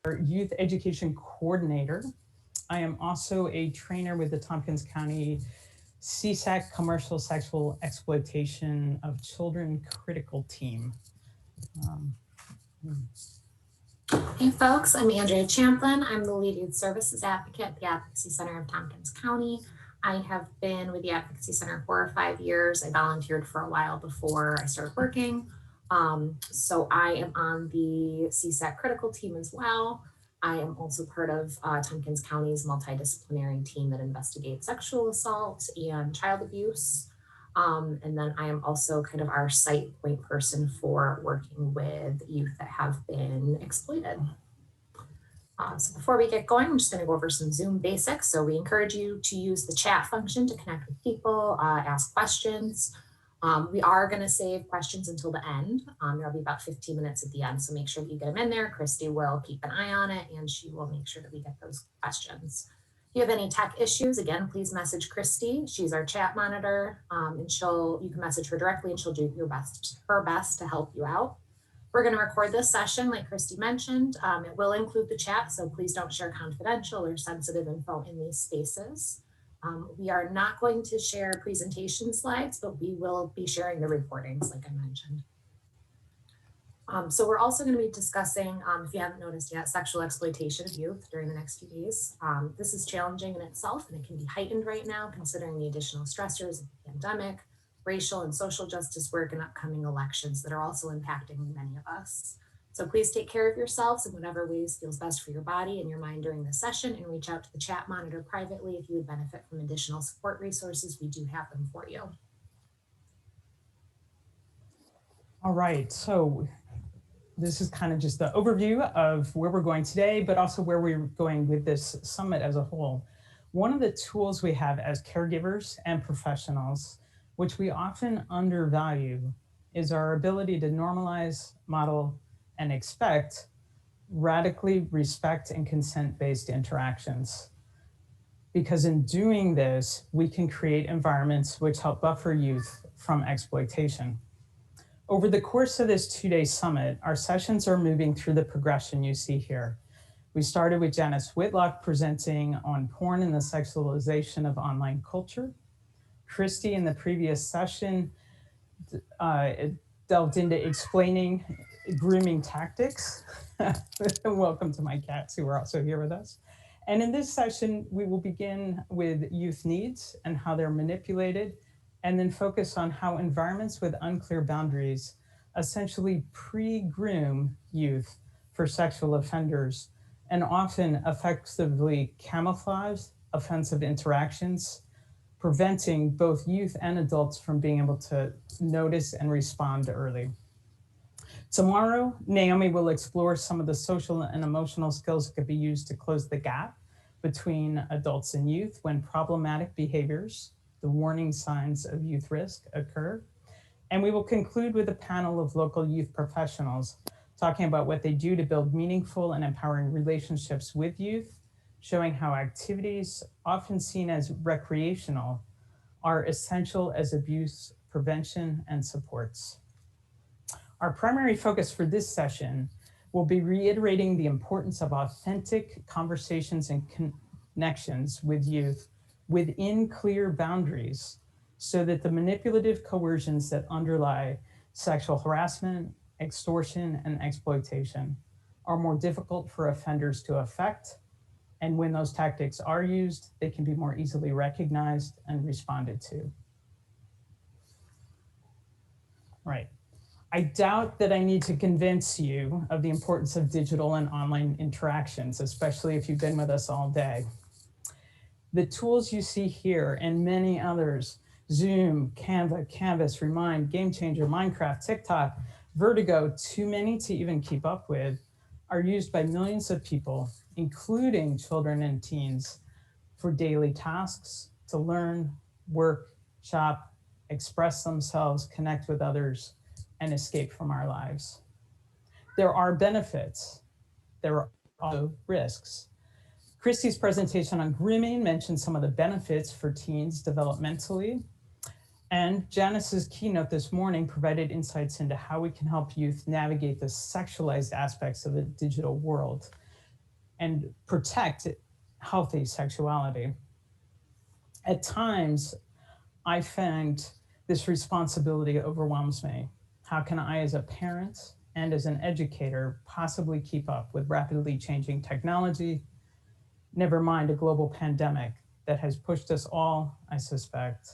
Youth Education Coordinator. I am also a trainer with the Tompkins County CSAC Commercial Sexual Exploitation of Children Critical Team. Um, Hey folks, I'm Andrea Champlin. I'm the lead youth services advocate at the Advocacy Center of Tompkins County. I have been with the Advocacy Center 4 or 5 years. I volunteered for a while before I started working. So I am on the CSAC critical team as well. I am also part of Tompkins County's multidisciplinary team that investigates sexual assault and child abuse. And then I am also kind of our site point person for working with youth that have been exploited. So before we get going, I'm just going to go over some Zoom basics. So we encourage you to use the chat function to connect with people, ask questions. We are going to save questions until the end. There'll be about 15 minutes at the end, so make sure that you get them in there. Christy will keep an eye on it, and she will make sure that we get those questions. If you have any tech issues, again, please message Christy. She's our chat monitor, and you can message her directly, and she'll do her best to help you out. We're going to record this session, like Christy mentioned. It will include the chat, so please don't share confidential or sensitive info in these spaces. We are not going to share presentation slides, but we will be sharing the recordings, like I mentioned. So we're also going to be discussing, if you haven't noticed yet, sexual exploitation of youth during the next few days. This is challenging in itself, and it can be heightened right now, considering the additional stressors of the pandemic, racial and social justice work, and upcoming elections that are also impacting many of us. So please take care of yourselves in whatever ways feels best for your body and your mind during the session, and reach out to the chat monitor privately if you would benefit from additional support resources. We do have them for you. all right, so this is kind of just the overview of where we're going today, but also where we're going with this summit as a whole. One of the tools we have as caregivers and professionals, which we often undervalue, is our ability to normalize, model, and expect radically respect and consent-based interactions. Because in doing this, we can create environments which help buffer youth from exploitation. Over the course of this 2-day summit, our sessions are moving through the progression you see here. We started with Janice Whitlock presenting on porn and the sexualization of online culture. Christy in the previous session delved into explaining grooming tactics. Welcome to my cats who are also here with us. And in this session, we will begin with youth needs and how they're manipulated, and then focus on how environments with unclear boundaries essentially pre-groom youth for sexual offenders and often effectively camouflage offensive interactions, preventing both youth and adults from being able to notice and respond early. Tomorrow, Naomi will explore some of the social and emotional skills that could be used to close the gap between adults and youth when problematic behaviors, the warning signs of youth risk, occur. And we will conclude with a panel of local youth professionals talking about what they do to build meaningful and empowering relationships with youth, showing how activities often seen as recreational are essential as abuse prevention and supports. Our primary focus for this session will be reiterating the importance of authentic conversations and connections with youth within clear boundaries so that the manipulative coercions that underlie sexual harassment, extortion, and exploitation are more difficult for offenders to affect. And when those tactics are used, they can be more easily recognized and responded to. Right. I doubt that I need to convince you of the importance of digital and online interactions, especially if you've been with us all day. The tools you see here and many others, Zoom, Canva, Canvas, Remind, Game Changer, Minecraft, TikTok, Vertigo, too many to even keep up with, are used by millions of people, including children and teens, for daily tasks, to learn, work, shop, express themselves, connect with others, and escape from our lives. There are benefits. There are also risks. Christy's presentation on grooming mentioned some of the benefits for teens developmentally. And Janice's keynote this morning provided insights into how we can help youth navigate the sexualized aspects of the digital world. and protect healthy sexuality. At times, I find this responsibility overwhelms me. How can I, as a parent and as an educator, possibly keep up with rapidly changing technology, never mind a global pandemic that has pushed us all, I suspect,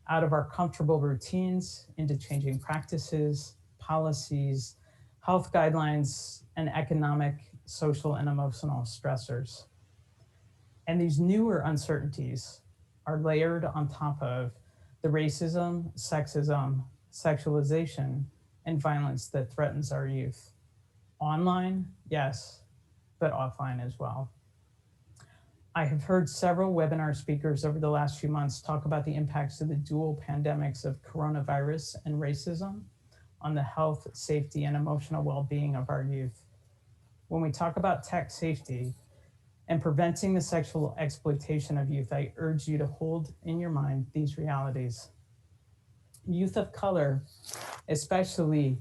out of our comfortable routines into changing practices, policies, health guidelines, and economic, social, and emotional stressors. And these newer uncertainties are layered on top of the racism, sexism, sexualization, and violence that threatens our youth. Online, yes, but offline as well. I have heard several webinar speakers over the last few months talk about the impacts of the dual pandemics of coronavirus and racism on the health, safety, and emotional well-being of our youth. When we talk about tech safety and preventing the sexual exploitation of youth, I urge you to hold in your mind these realities. Youth of color, especially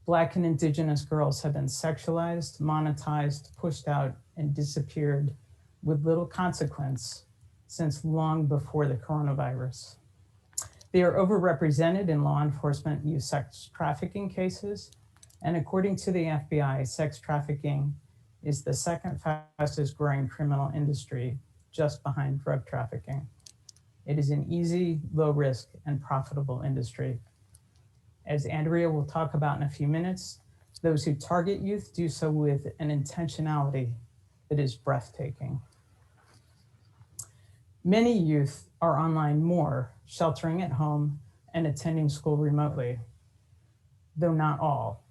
Black and Indigenous girls, have been sexualized, monetized, pushed out, and disappeared with little consequence since long before the coronavirus. They are overrepresented in law enforcement youth sex trafficking cases, and according to the FBI, sex trafficking is the second fastest growing criminal industry, just behind drug trafficking. It is an easy, low risk, and profitable industry. As Andrea will talk about in a few minutes, those who target youth do so with an intentionality that is breathtaking. Many youth are online more, sheltering at home and attending school remotely, though not all.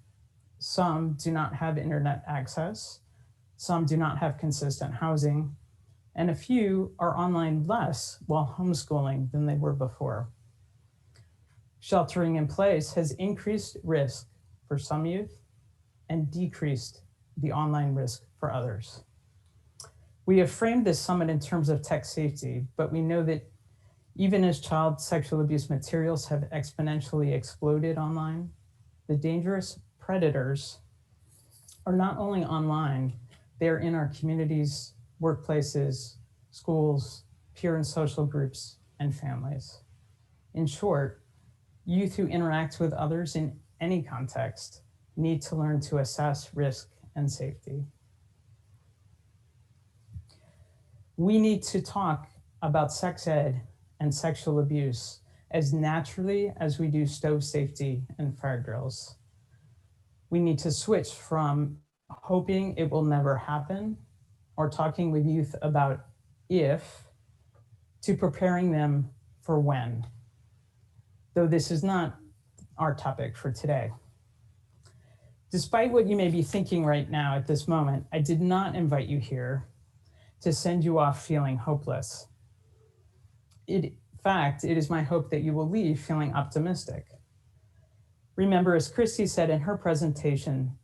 Some do not have internet access, some do not have consistent housing, and a few are online less while homeschooling than they were before. Sheltering in place has increased risk for some youth and decreased the online risk for others. We have framed this summit in terms of tech safety, but we know that even as child sexual abuse materials have exponentially exploded online, the dangerous predators are not only online, they are in our communities, workplaces, schools, peer and social groups, and families. In short, youth who interact with others in any context need to learn to assess risk and safety. We need to talk about sex ed and sexual abuse as naturally as we do stove safety and fire drills. We need to switch from hoping it will never happen or talking with youth about if to preparing them for when, though this is not our topic for today. Despite what you may be thinking right now at this moment, I did not invite you here to send you off feeling hopeless. In fact, it is my hope that you will leave feeling optimistic. Remember, as Christy said in her presentation,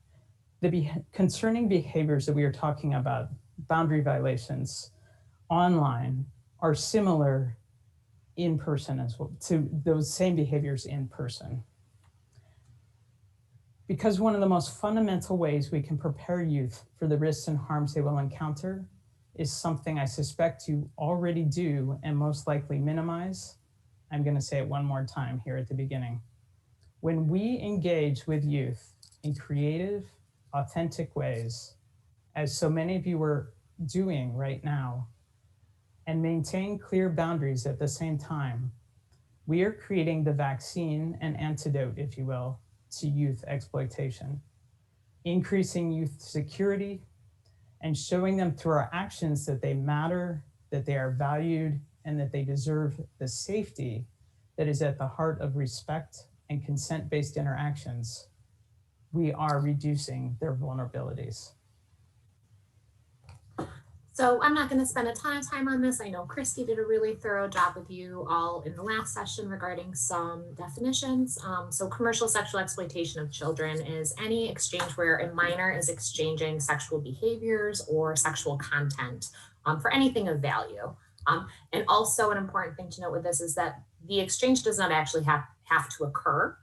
the concerning behaviors that we are talking about, boundary violations online, are similar in person as well, to those same behaviors in person. Because one of the most fundamental ways we can prepare youth for the risks and harms they will encounter is something I suspect you already do and most likely minimize. I'm going to say it one more time here at the beginning. When we engage with youth in creative, authentic ways, as so many of you are doing right now, and maintain clear boundaries at the same time, we are creating the vaccine and antidote, if you will, to youth exploitation, increasing youth security, and showing them through our actions that they matter, that they are valued, and that they deserve the safety that is at the heart of respect and consent-based interactions. We are reducing their vulnerabilities. So I'm not going to spend a ton of time on this. I know Christy did a really thorough job with you all in the last session regarding some definitions. So commercial sexual exploitation of children is any exchange where a minor is exchanging sexual behaviors or sexual content for anything of value. And also an important thing to note with this is that the exchange does not actually have to occur.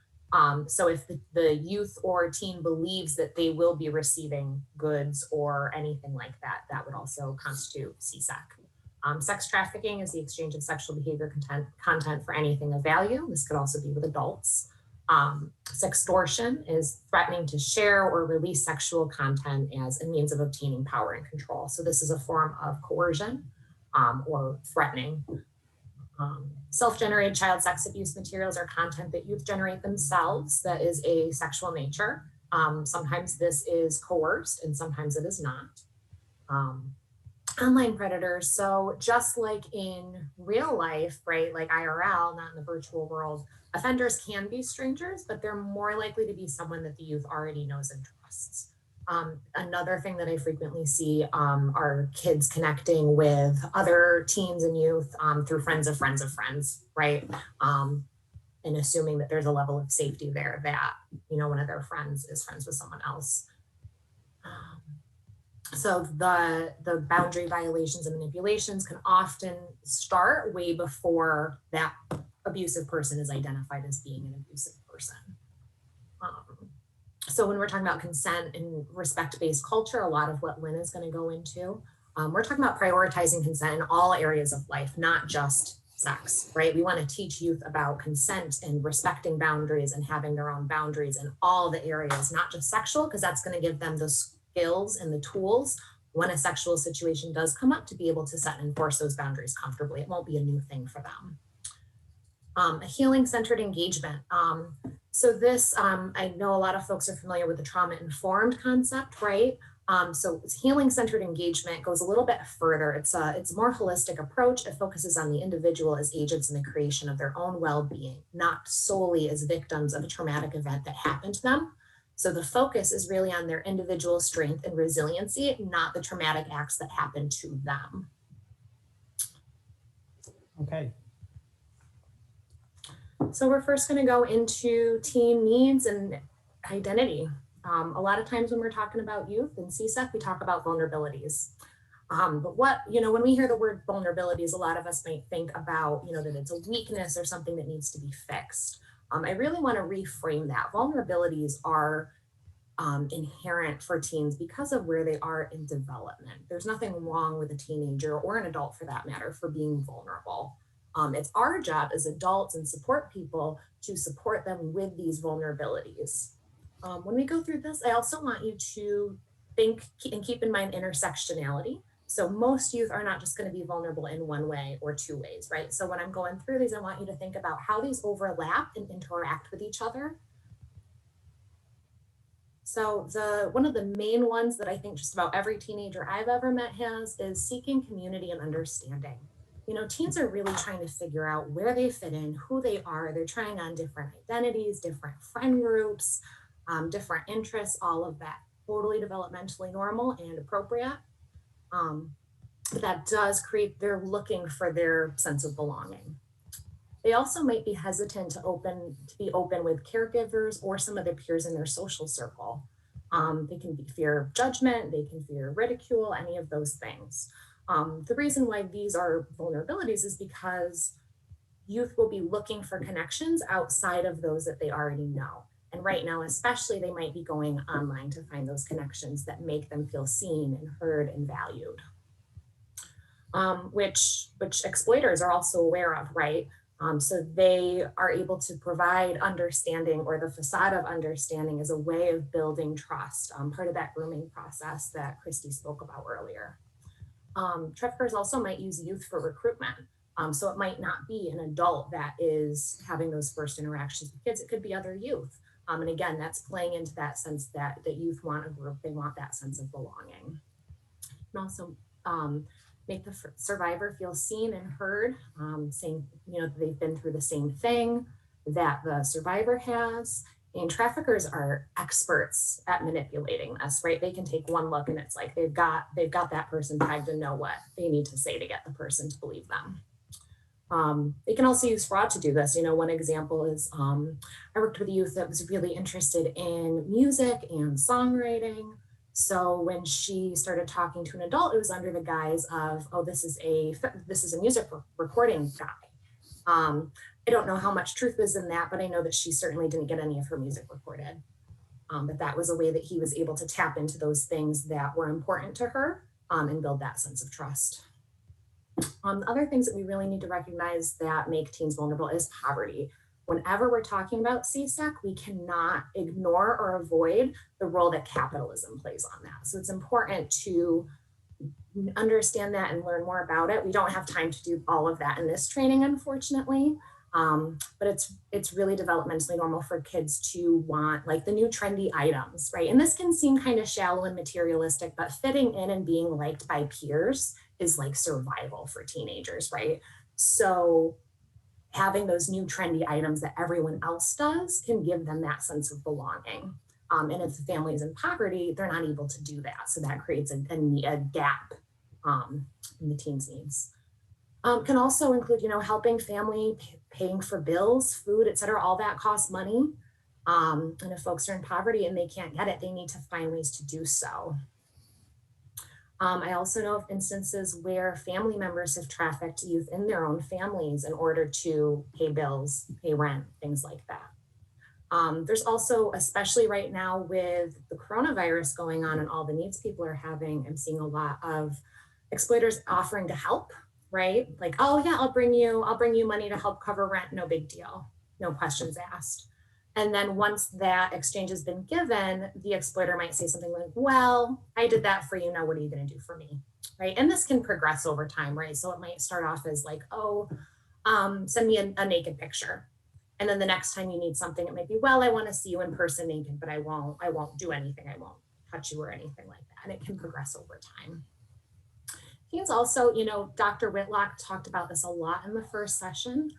So if the youth or teen believes that they will be receiving goods or anything like that, that would also constitute CSEC. Sex trafficking is the exchange of sexual behavior content for anything of value. This could also be with adults. Sextortion is threatening to share or release sexual content as a means of obtaining power and control. So this is a form of coercion or threatening. Self-generated child sex abuse materials are content that youth generate themselves that is a sexual nature. Sometimes this is coerced and sometimes it is not. Online predators. So just like in real life, right, like IRL, not in the virtual world, offenders can be strangers, but they're more likely to be someone that the youth already knows and trusts. Another thing that I frequently see are kids connecting with other teens and youth through friends of friends of friends, right? And assuming that there's a level of safety there that, you know, one of their friends is friends with someone else. So the boundary violations and manipulations can often start way before that abusive person is identified as being an abusive person. So when we're talking about consent and respect-based culture, a lot of what Lynn is going to go into, we're talking about prioritizing consent in all areas of life, not just sex, right? We want to teach youth about consent and respecting boundaries and having their own boundaries in all the areas, not just sexual, because that's going to give them the skills and the tools when a sexual situation does come up to be able to set and enforce those boundaries comfortably. It won't be a new thing for them. A healing-centered engagement. So this, I know a lot of folks are familiar with the trauma-informed concept, right? So healing-centered engagement goes a little bit further. It's a more holistic approach. It focuses on the individual as agents in the creation of their own well-being, not solely as victims of a traumatic event that happened to them. So the focus is really on their individual strength and resiliency, not the traumatic acts that happened to them. Okay. So we're first going to go into teen needs and identity. A lot of times when we're talking about youth and CSEC, we talk about vulnerabilities. But what, you know, when we hear the word vulnerabilities, a lot of us might think about, you know, that it's a weakness or something that needs to be fixed. I really want to reframe that. Vulnerabilities are inherent for teens because of where they are in development. There's nothing wrong with a teenager or an adult for that matter for being vulnerable. It's our job as adults and support people to support them with these vulnerabilities. When we go through this, I also want you to think and keep in mind intersectionality. So most youth are not just going to be vulnerable in one way or two ways, right? So when I'm going through these, I want you to think about how these overlap and interact with each other. So one of the main ones that I think just about every teenager I've ever met has is seeking community and understanding. You know, teens are really trying to figure out where they fit in, who they are. They're trying on different identities, different friend groups, different interests, all of that. Totally developmentally normal and appropriate. But that does create, they're looking for their sense of belonging. They also might be hesitant to be open with caregivers or some of their peers in their social circle. They can fear judgment, they can fear ridicule, any of those things. The reason why these are vulnerabilities is because youth will be looking for connections outside of those that they already know. And right now, especially, they might be going online to find those connections that make them feel seen and heard and valued. Which exploiters are also aware of, right? So they are able to provide understanding, or the facade of understanding as a way of building trust, part of that grooming process that Christy spoke about earlier. Traffickers also might use youth for recruitment. So it might not be an adult that is having those first interactions with kids. It could be other youth. And again, that's playing into that sense that youth want a group, they want that sense of belonging. And also make the survivor feel seen and heard, saying, you know, they've been through the same thing that the survivor has. And traffickers are experts at manipulating this, right? They can take one look and it's like they've got that person tagged and know what they need to say to get the person to believe them. They can also use fraud to do this. You know, one example is I worked with a youth that was really interested in music and songwriting. So when she started talking to an adult, it was under the guise of, oh, this is a music recording guy. I don't know how much truth was in that, but I know that she certainly didn't get any of her music recorded. But that was a way that he was able to tap into those things that were important to her, and build that sense of trust. Other things that we really need to recognize that make teens vulnerable is poverty. Whenever we're talking about CSAC, we cannot ignore or avoid the role that capitalism plays on that. So it's important to understand that and learn more about it. We don't have time to do all of that in this training, unfortunately. But it's really developmentally normal for kids to want like the new trendy items, right? And this can seem kind of shallow and materialistic, but fitting in and being liked by peers is like survival for teenagers, right? So having those new trendy items that everyone else does can give them that sense of belonging. And if the family is in poverty, they're not able to do that. So that creates a gap in the teens' needs. Can also include, helping family, paying for bills, food, et cetera. All that costs money. And if folks are in poverty and they can't get it, they need to find ways to do so. I also know of instances where family members have trafficked youth in their own families in order to pay bills, pay rent, things like that. There's also, especially right now with the coronavirus going on and all the needs people are having, I'm seeing a lot of exploiters offering to help, right? Like, oh yeah, I'll bring you money to help cover rent, no big deal, no questions asked. And then once that exchange has been given, the exploiter might say something like, well, I did that for you, now what are you going to do for me, right? And this can progress over time, right? So it might start off as like, oh, send me a naked picture. And then the next time you need something, it might be, well, I want to see you in person naked, but I won't do anything. I won't touch you or anything like that. And it can progress over time. Teens also, Dr. Whitlock talked about this a lot in the first session.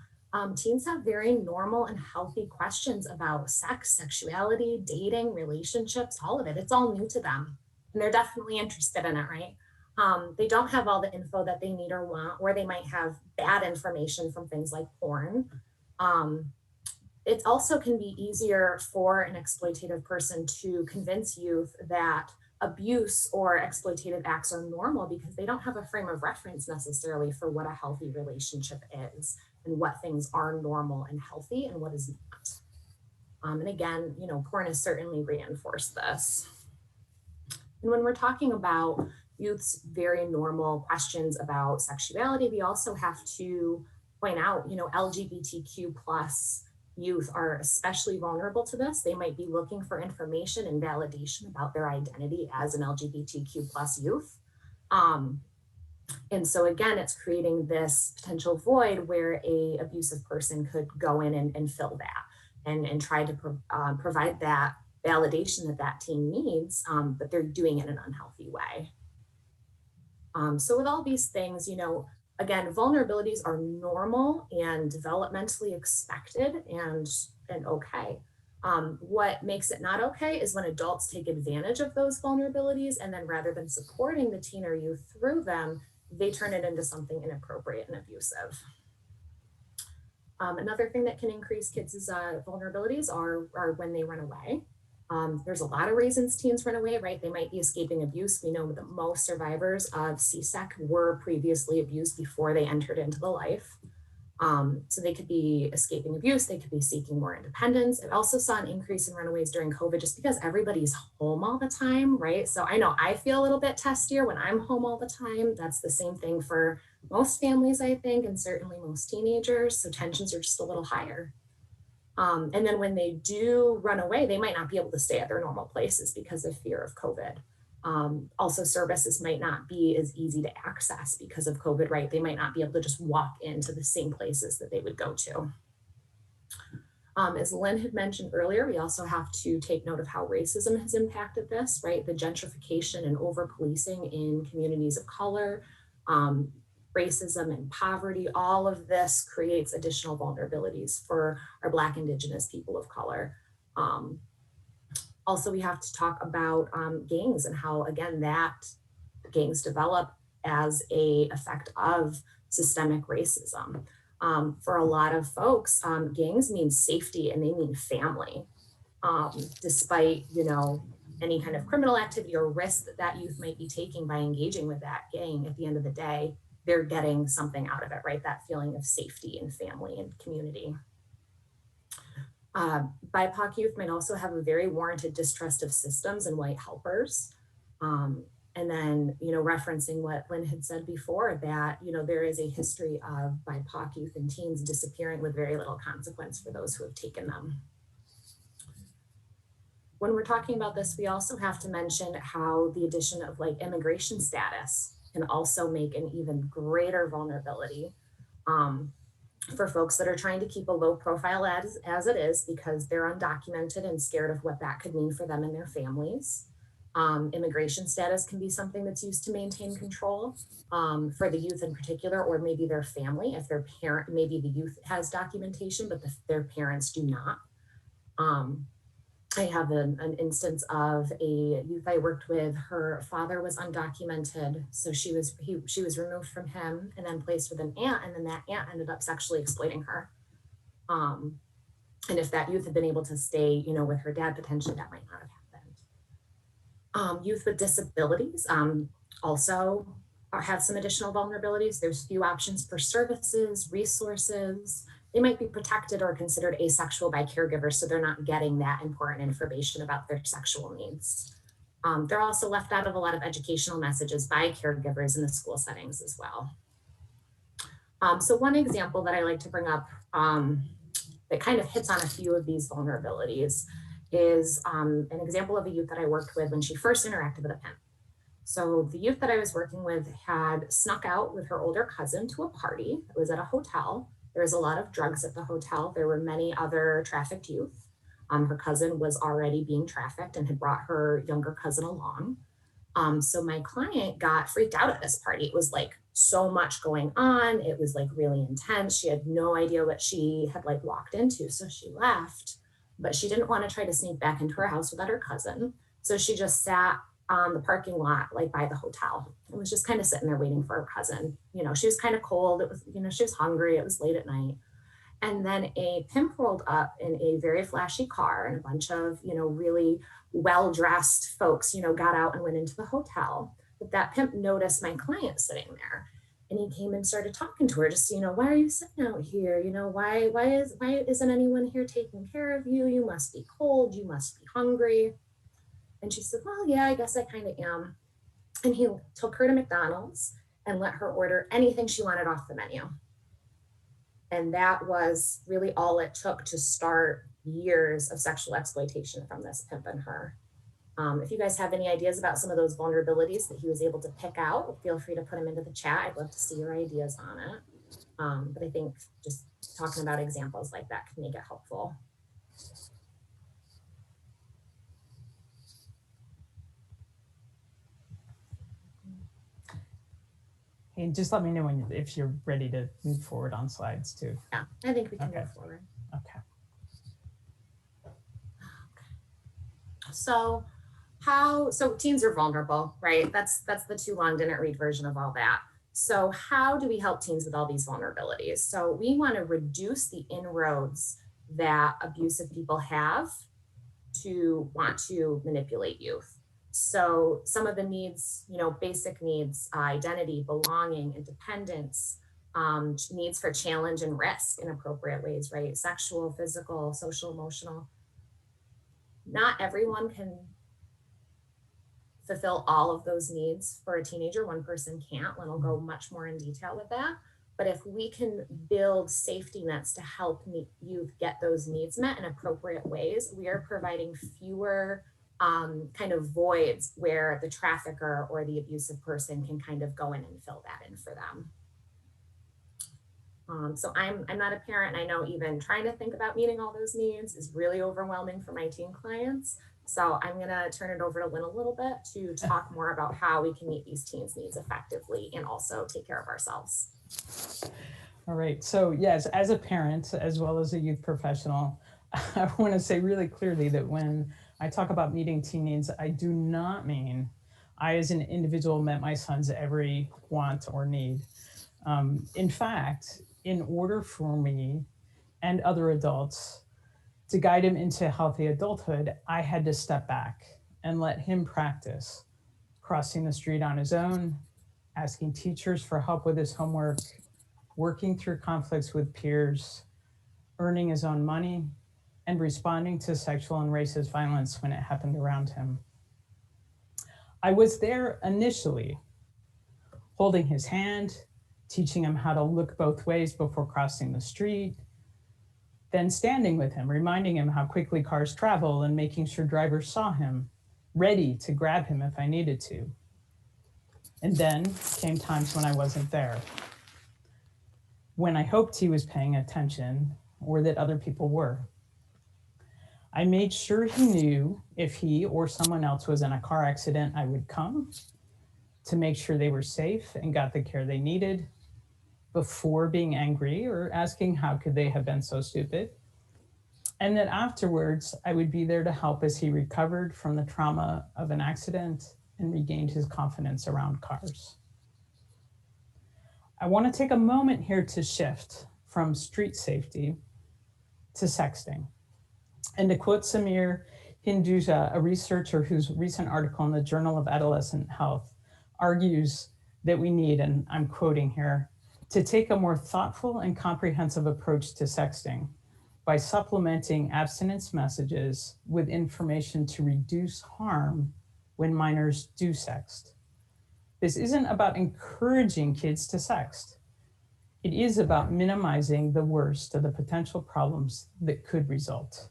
Teens have very normal and healthy questions about sex, sexuality, dating, relationships, all of it. It's all new to them. And they're definitely interested in it, right? They don't have all the info that they need or want, or they might have bad information from things like porn. It also can be easier for an exploitative person to convince youth that abuse or exploitative acts are normal because they don't have a frame of reference necessarily for what a healthy relationship is and what things are normal and healthy and what is not. And again, porn has certainly reinforced this. And when we're talking about youth's very normal questions about sexuality, we also have to point out, LGBTQ plus youth are especially vulnerable to this. They might be looking for information and validation about their identity as an LGBTQ plus youth. And so again, it's creating this potential void where a abusive person could go in and fill that and try to provide that validation that teen needs, but they're doing it in an unhealthy way. So with all these things, again, vulnerabilities are normal and developmentally expected and okay. What makes it not okay is when adults take advantage of those vulnerabilities and then rather than supporting the teen or youth through them, they turn it into something inappropriate and abusive. Another thing that can increase kids' vulnerabilities are when they run away. There's a lot of reasons teens run away, right? They might be escaping abuse. We know that most survivors of CSEC were previously abused before they entered into the life. So they could be escaping abuse. They could be seeking more independence. I also saw an increase in runaways during COVID just because everybody's home all the time, right? So I know I feel a little bit testier when I'm home all the time. That's the same thing for most families, I think, and certainly most teenagers. So tensions are just a little higher. And then when they do run away, they might not be able to stay at their normal places because of fear of COVID. Also, services might not be as easy to access because of COVID, right? They might not be able to just walk into the same places that they would go to. As Lynn had mentioned earlier, we also have to take note of how racism has impacted this, right? The gentrification and over-policing in communities of color, racism and poverty, all of this creates additional vulnerabilities for our Black, Indigenous people of color. Also, we have to talk about gangs and how, again, that gangs develop as a effect of systemic racism. For a lot of folks, gangs mean safety and they mean family. Despite, any kind of criminal activity or risk that youth might be taking by engaging with that gang, at the end of the day, they're getting something out of it, right? That feeling of safety and family and community. BIPOC youth might also have a very warranted distrust of systems and white helpers. And then, referencing what Lynn had said before, that, there is a history of BIPOC youth and teens disappearing with very little consequence for those who have taken them. When we're talking about this, we also have to mention how the addition of like immigration status can also make an even greater vulnerability for folks that are trying to keep a low profile as it is, because they're undocumented and scared of what that could mean for them and their families. Immigration status can be something that's used to maintain control for the youth in particular, or maybe their family, if their parent, maybe the youth has documentation, but their parents do not. I have an instance of a youth I worked with. Her father was undocumented, so she was removed from him and then placed with an aunt, and then that aunt ended up sexually exploiting her. And if that youth had been able to stay, with her dad, potentially that might not have happened. Youth with disabilities also have some additional vulnerabilities. There's few options for services, resources. They might be protected or considered asexual by caregivers, so they're not getting that important information about their sexual needs. They're also left out of a lot of educational messages by caregivers in the school settings as well. So one example that I like to bring up that kind of hits on a few of these vulnerabilities is an example of a youth that I worked with when she first interacted with a pimp. So the youth that I was working with had snuck out with her older cousin to a party. It was at a hotel. There was a lot of drugs at the hotel. There were many other trafficked youth. Her cousin was already being trafficked and had brought her younger cousin along. So my client got freaked out at this party. It was like so much going on. It was like really intense. She had no idea what she had like walked into. So she left, but she didn't want to try to sneak back into her house without her cousin. So she just sat on the parking lot, like by the hotel. It was just kind of sitting there waiting for her cousin. She was kind of cold. It was, she was hungry. It was late at night. And then a pimp rolled up in a very flashy car, and a bunch of, really well-dressed folks, got out and went into the hotel. But that pimp noticed my client sitting there, and he came and started talking to her, just, why are you sitting out here? Why isn't anyone here taking care of you? You must be cold. You must be hungry. And she said, well, yeah, I guess I kind of am. And he took her to McDonald's and let her order anything she wanted off the menu. And that was really all it took to start years of sexual exploitation from this pimp and her. If you guys have any ideas about some of those vulnerabilities that he was able to pick out, feel free to put them into the chat. I'd love to see your ideas on it. But I think just talking about examples like that can make it helpful. And just let me know if you're ready to move forward on slides too. Yeah, I think we can move forward. Okay. So teens are vulnerable, right? That's the too long didn't read version of all that. So how do we help teens with all these vulnerabilities? So we want to reduce the inroads that abusive people have to want to manipulate youth. So some of the needs, basic needs, identity, belonging, independence, needs for challenge and risk in appropriate ways, right? Sexual, physical, social, emotional. Not everyone can fulfill all of those needs for a teenager. One person can't. Lynn will go much more in detail with that. But if we can build safety nets to help youth get those needs met in appropriate ways, we are providing fewer kind of voids where the trafficker or the abusive person can kind of go in and fill that in for them. So I'm not a parent, and I know even trying to think about meeting all those needs is really overwhelming for my teen clients. So I'm gonna turn it over to Lynn a little bit to talk more about how we can meet these teens' needs effectively and also take care of ourselves. All right, so yes, as a parent, as well as a youth professional, I wanna say really clearly that when I talk about meeting teen needs, I do not mean I as an individual met my son's every want or need. In fact, in order for me and other adults to guide him into healthy adulthood, I had to step back and let him practice crossing the street on his own, asking teachers for help with his homework, working through conflicts with peers, earning his own money, and responding to sexual and racist violence when it happened around him. I was there initially, holding his hand, teaching him how to look both ways before crossing the street, then standing with him, reminding him how quickly cars travel and making sure drivers saw him, ready to grab him if I needed to. And then came times when I wasn't there, when I hoped he was paying attention or that other people were. I made sure he knew if he or someone else was in a car accident, I would come to make sure they were safe and got the care they needed before being angry or asking how could they have been so stupid. And that afterwards, I would be there to help as he recovered from the trauma of an accident and regained his confidence around cars. I want to take a moment here to shift from street safety to sexting. And to quote Samir Hinduja, a researcher whose recent article in the Journal of Adolescent Health argues that we need, and I'm quoting here, to take a more thoughtful and comprehensive approach to sexting by supplementing abstinence messages with information to reduce harm when minors do sext. This isn't about encouraging kids to sext. It is about minimizing the worst of the potential problems that could result.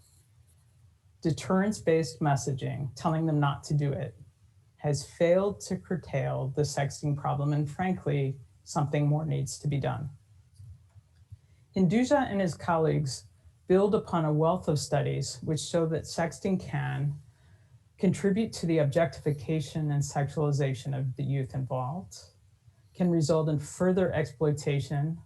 Deterrence-based messaging, telling them not to do it, has failed to curtail the sexting problem, and frankly, something more needs to be done. Hinduja and his colleagues build upon a wealth of studies which show that sexting can contribute to the objectification and sexualization of the youth involved, can result in further exploitation,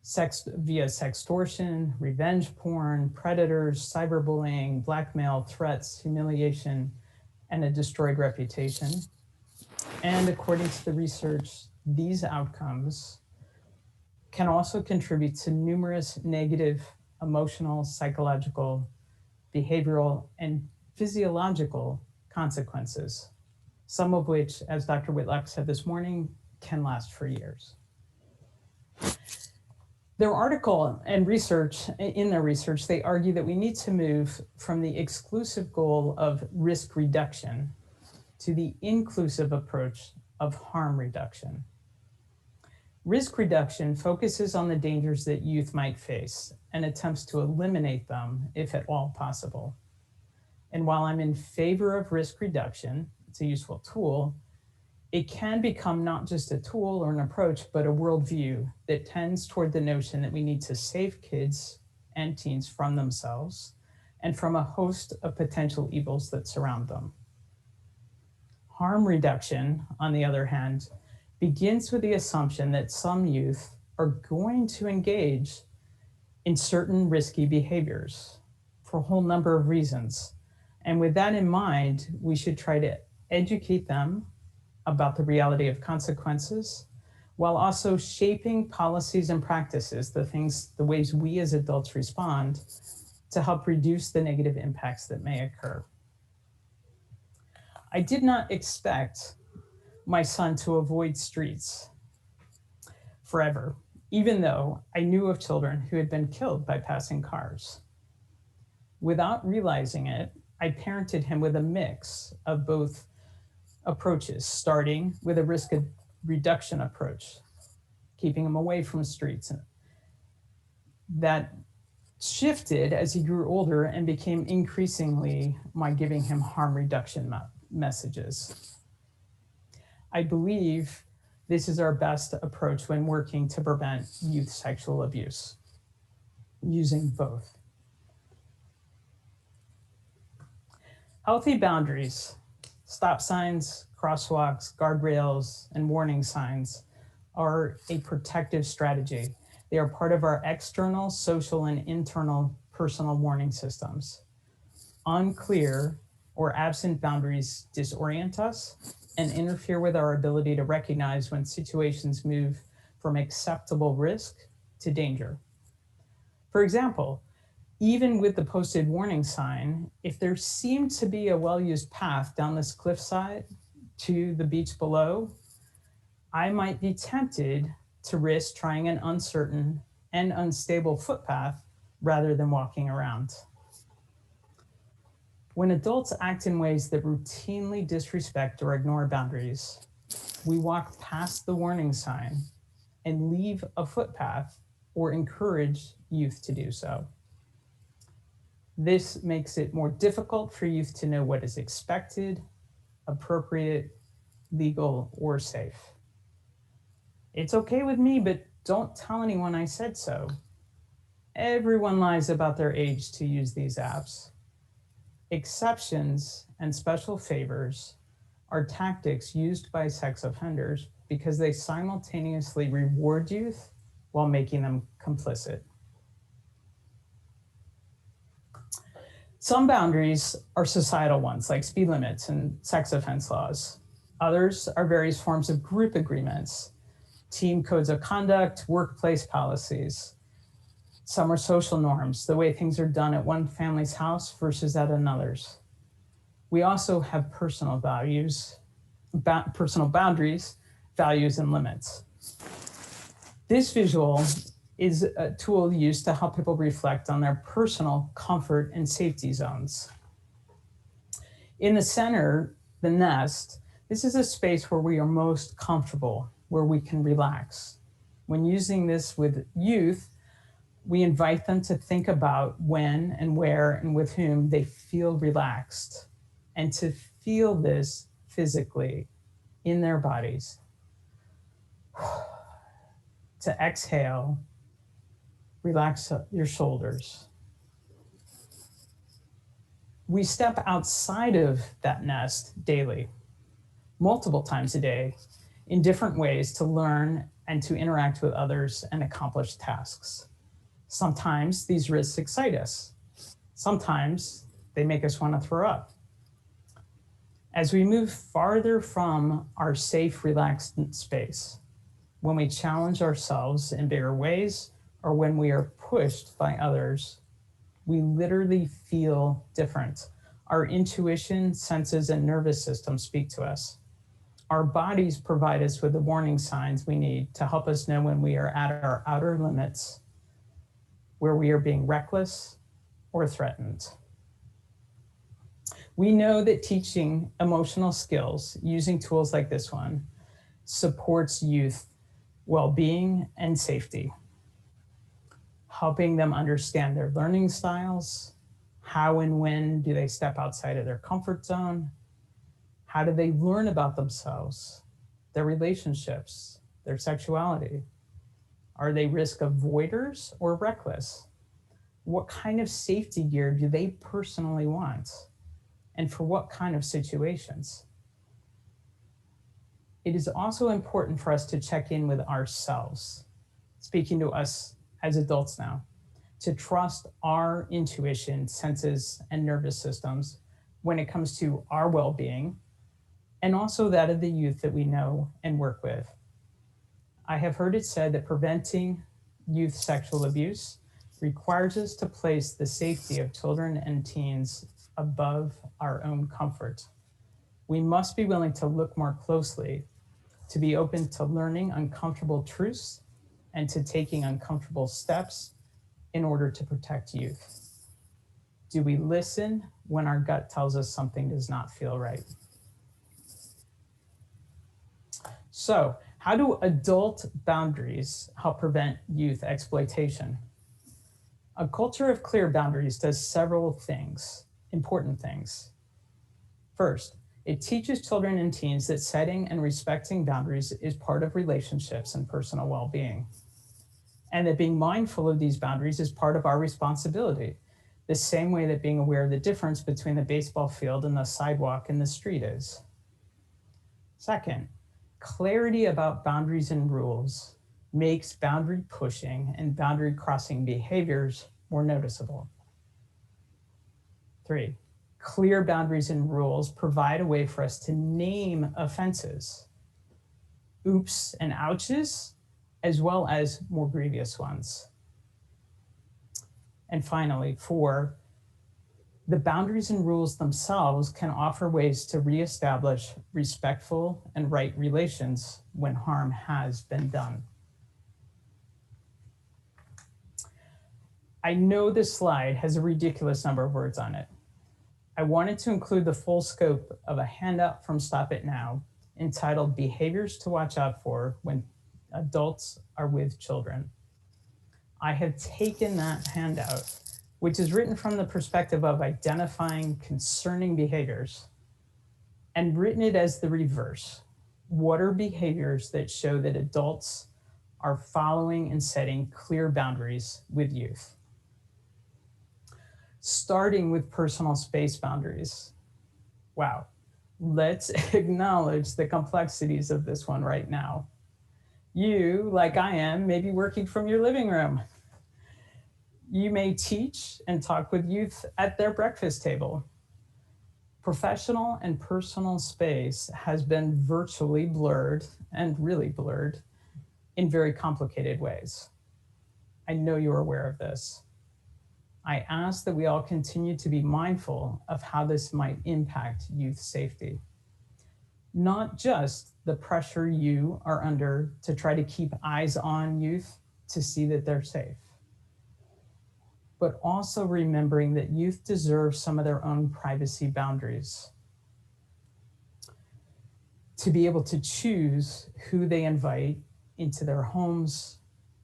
sex via sextortion, revenge porn, predators, cyberbullying, blackmail, threats, humiliation, and a destroyed reputation. And according to the research, these outcomes can also contribute to numerous negative emotional, psychological, behavioral, and physiological consequences, some of which, as Dr. Whitlock said this morning, can last for years. Their article and research, in their research, they argue that we need to move from the exclusive goal of risk reduction to the inclusive approach of harm reduction. Risk reduction focuses on the dangers that youth might face and attempts to eliminate them if at all possible. And while I'm in favor of risk reduction, it's a useful tool, it can become not just a tool or an approach, but a worldview that tends toward the notion that we need to save kids and teens from themselves and from a host of potential evils that surround them. Harm reduction, on the other hand, begins with the assumption that some youth are going to engage in certain risky behaviors for a whole number of reasons. And with that in mind, we should try to educate them about the reality of consequences, while also shaping policies and practices, the ways we as adults respond to help reduce the negative impacts that may occur. I did not expect my son to avoid streets forever, even though I knew of children who had been killed by passing cars. Without realizing it, I parented him with a mix of both approaches, starting with a risk reduction approach, keeping him away from streets. That shifted as he grew older and became increasingly my giving him harm reduction messages. I believe this is our best approach when working to prevent youth sexual abuse, using both. Healthy boundaries, stop signs, crosswalks, guardrails, and warning signs are a protective strategy. They are part of our external, social, and internal personal warning systems. Unclear or absent boundaries disorient us and interfere with our ability to recognize when situations move from acceptable risk to danger. For example, even with the posted warning sign, if there seemed to be a well-used path down this cliffside to the beach below, I might be tempted to risk trying an uncertain and unstable footpath rather than walking around. When adults act in ways that routinely disrespect or ignore boundaries, we walk past the warning sign and leave a footpath or encourage youth to do so. This makes it more difficult for youth to know what is expected, appropriate, legal, or safe. It's okay with me, but don't tell anyone I said so. Everyone lies about their age to use these apps. Exceptions and special favors are tactics used by sex offenders because they simultaneously reward youth while making them complicit. Some boundaries are societal ones, like speed limits and sex offense laws. Others are various forms of group agreements, team codes of conduct, workplace policies. Some are social norms, the way things are done at one family's house versus at another's. We also have personal values, personal boundaries, values, and limits. This visual is a tool used to help people reflect on their personal comfort and safety zones. In the center, the nest, this is a space where we are most comfortable, where we can relax. When using this with youth, we invite them to think about when and where and with whom they feel relaxed, and to feel this physically in their bodies. To exhale, relax your shoulders. We step outside of that nest daily, multiple times a day, in different ways to learn and to interact with others and accomplish tasks. Sometimes these risks excite us. Sometimes they make us want to throw up. As we move farther from our safe, relaxed space, when we challenge ourselves in bigger ways, or when we are pushed by others, we literally feel different. Our intuition, senses, and nervous system speak to us. Our bodies provide us with the warning signs we need to help us know when we are at our outer limits, where we are being reckless or threatened. We know that teaching emotional skills using tools like this one supports youth well-being and safety, helping them understand their learning styles, how and when do they step outside of their comfort zone, how do they learn about themselves, their relationships, their sexuality. Are they risk avoiders or reckless? What kind of safety gear do they personally want? And for what kind of situations? It is also important for us to check in with ourselves, speaking to us as adults now, to trust our intuition, senses, and nervous systems when it comes to our well-being, and also that of the youth that we know and work with. I have heard it said that preventing youth sexual abuse requires us to place the safety of children and teens above our own comfort. We must be willing to look more closely, to be open to learning uncomfortable truths, and to taking uncomfortable steps in order to protect youth. Do we listen when our gut tells us something does not feel right? So, how do adult boundaries help prevent youth exploitation? A culture of clear boundaries does several things, important things. First, it teaches children and teens that setting and respecting boundaries is part of relationships and personal well-being, and that being mindful of these boundaries is part of our responsibility, the same way that being aware of the difference between the baseball field and the sidewalk and the street is. Second, clarity about boundaries and rules makes boundary pushing and boundary crossing behaviors more noticeable. 3, clear boundaries and rules provide a way for us to name offenses, oops and ouches, as well as more grievous ones. And finally, 4, the boundaries and rules themselves can offer ways to reestablish respectful and right relations when harm has been done. I know this slide has a ridiculous number of words on it. I wanted to include the full scope of a handout from Stop It Now entitled Behaviors to Watch Out For When Adults Are With Children. I have taken that handout, which is written from the perspective of identifying concerning behaviors, and written it as the reverse. What are behaviors that show that adults are following and setting clear boundaries with youth? Starting with personal space boundaries. Wow, let's acknowledge the complexities of this one right now. You, like I am, may be working from your living room. You may teach and talk with youth at their breakfast table. Professional and personal space has been virtually blurred, and really blurred, in very complicated ways. I know you're aware of this. I ask that we all continue to be mindful of how this might impact youth safety. Not just the pressure you are under to try to keep eyes on youth to see that they're safe, but also remembering that youth deserve some of their own privacy boundaries, to be able to choose who they invite into their homes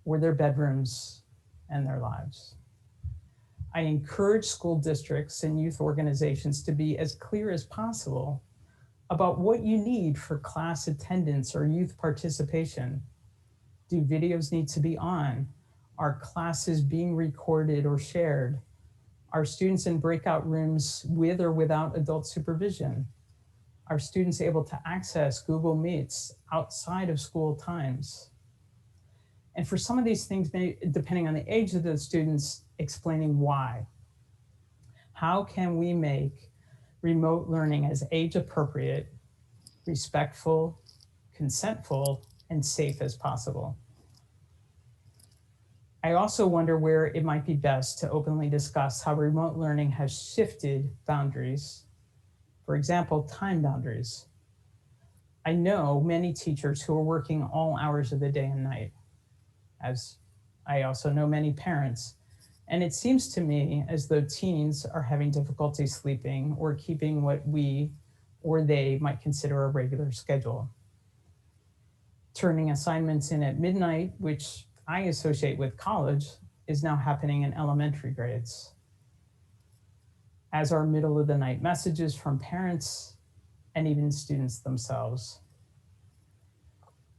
or their bedrooms and their lives. I encourage school districts and youth organizations to be as clear as possible about what you need for class attendance or youth participation. Do videos need to be on? Are classes being recorded or shared? Are students in breakout rooms with or without adult supervision? Are students able to access Google Meets outside of school times? And for some of these things, depending on the age of the students, explaining why. How can we make remote learning as age appropriate, respectful, consentful, and safe as possible? I also wonder where it might be best to openly discuss how remote learning has shifted boundaries. For example, time boundaries. I know many teachers who are working all hours of the day and night, as I also know many parents. And it seems to me as though teens are having difficulty sleeping or keeping what we or they might consider a regular schedule. Turning assignments in at midnight, which I associate with college, is now happening in elementary grades, as are middle of the night messages from parents and even students themselves.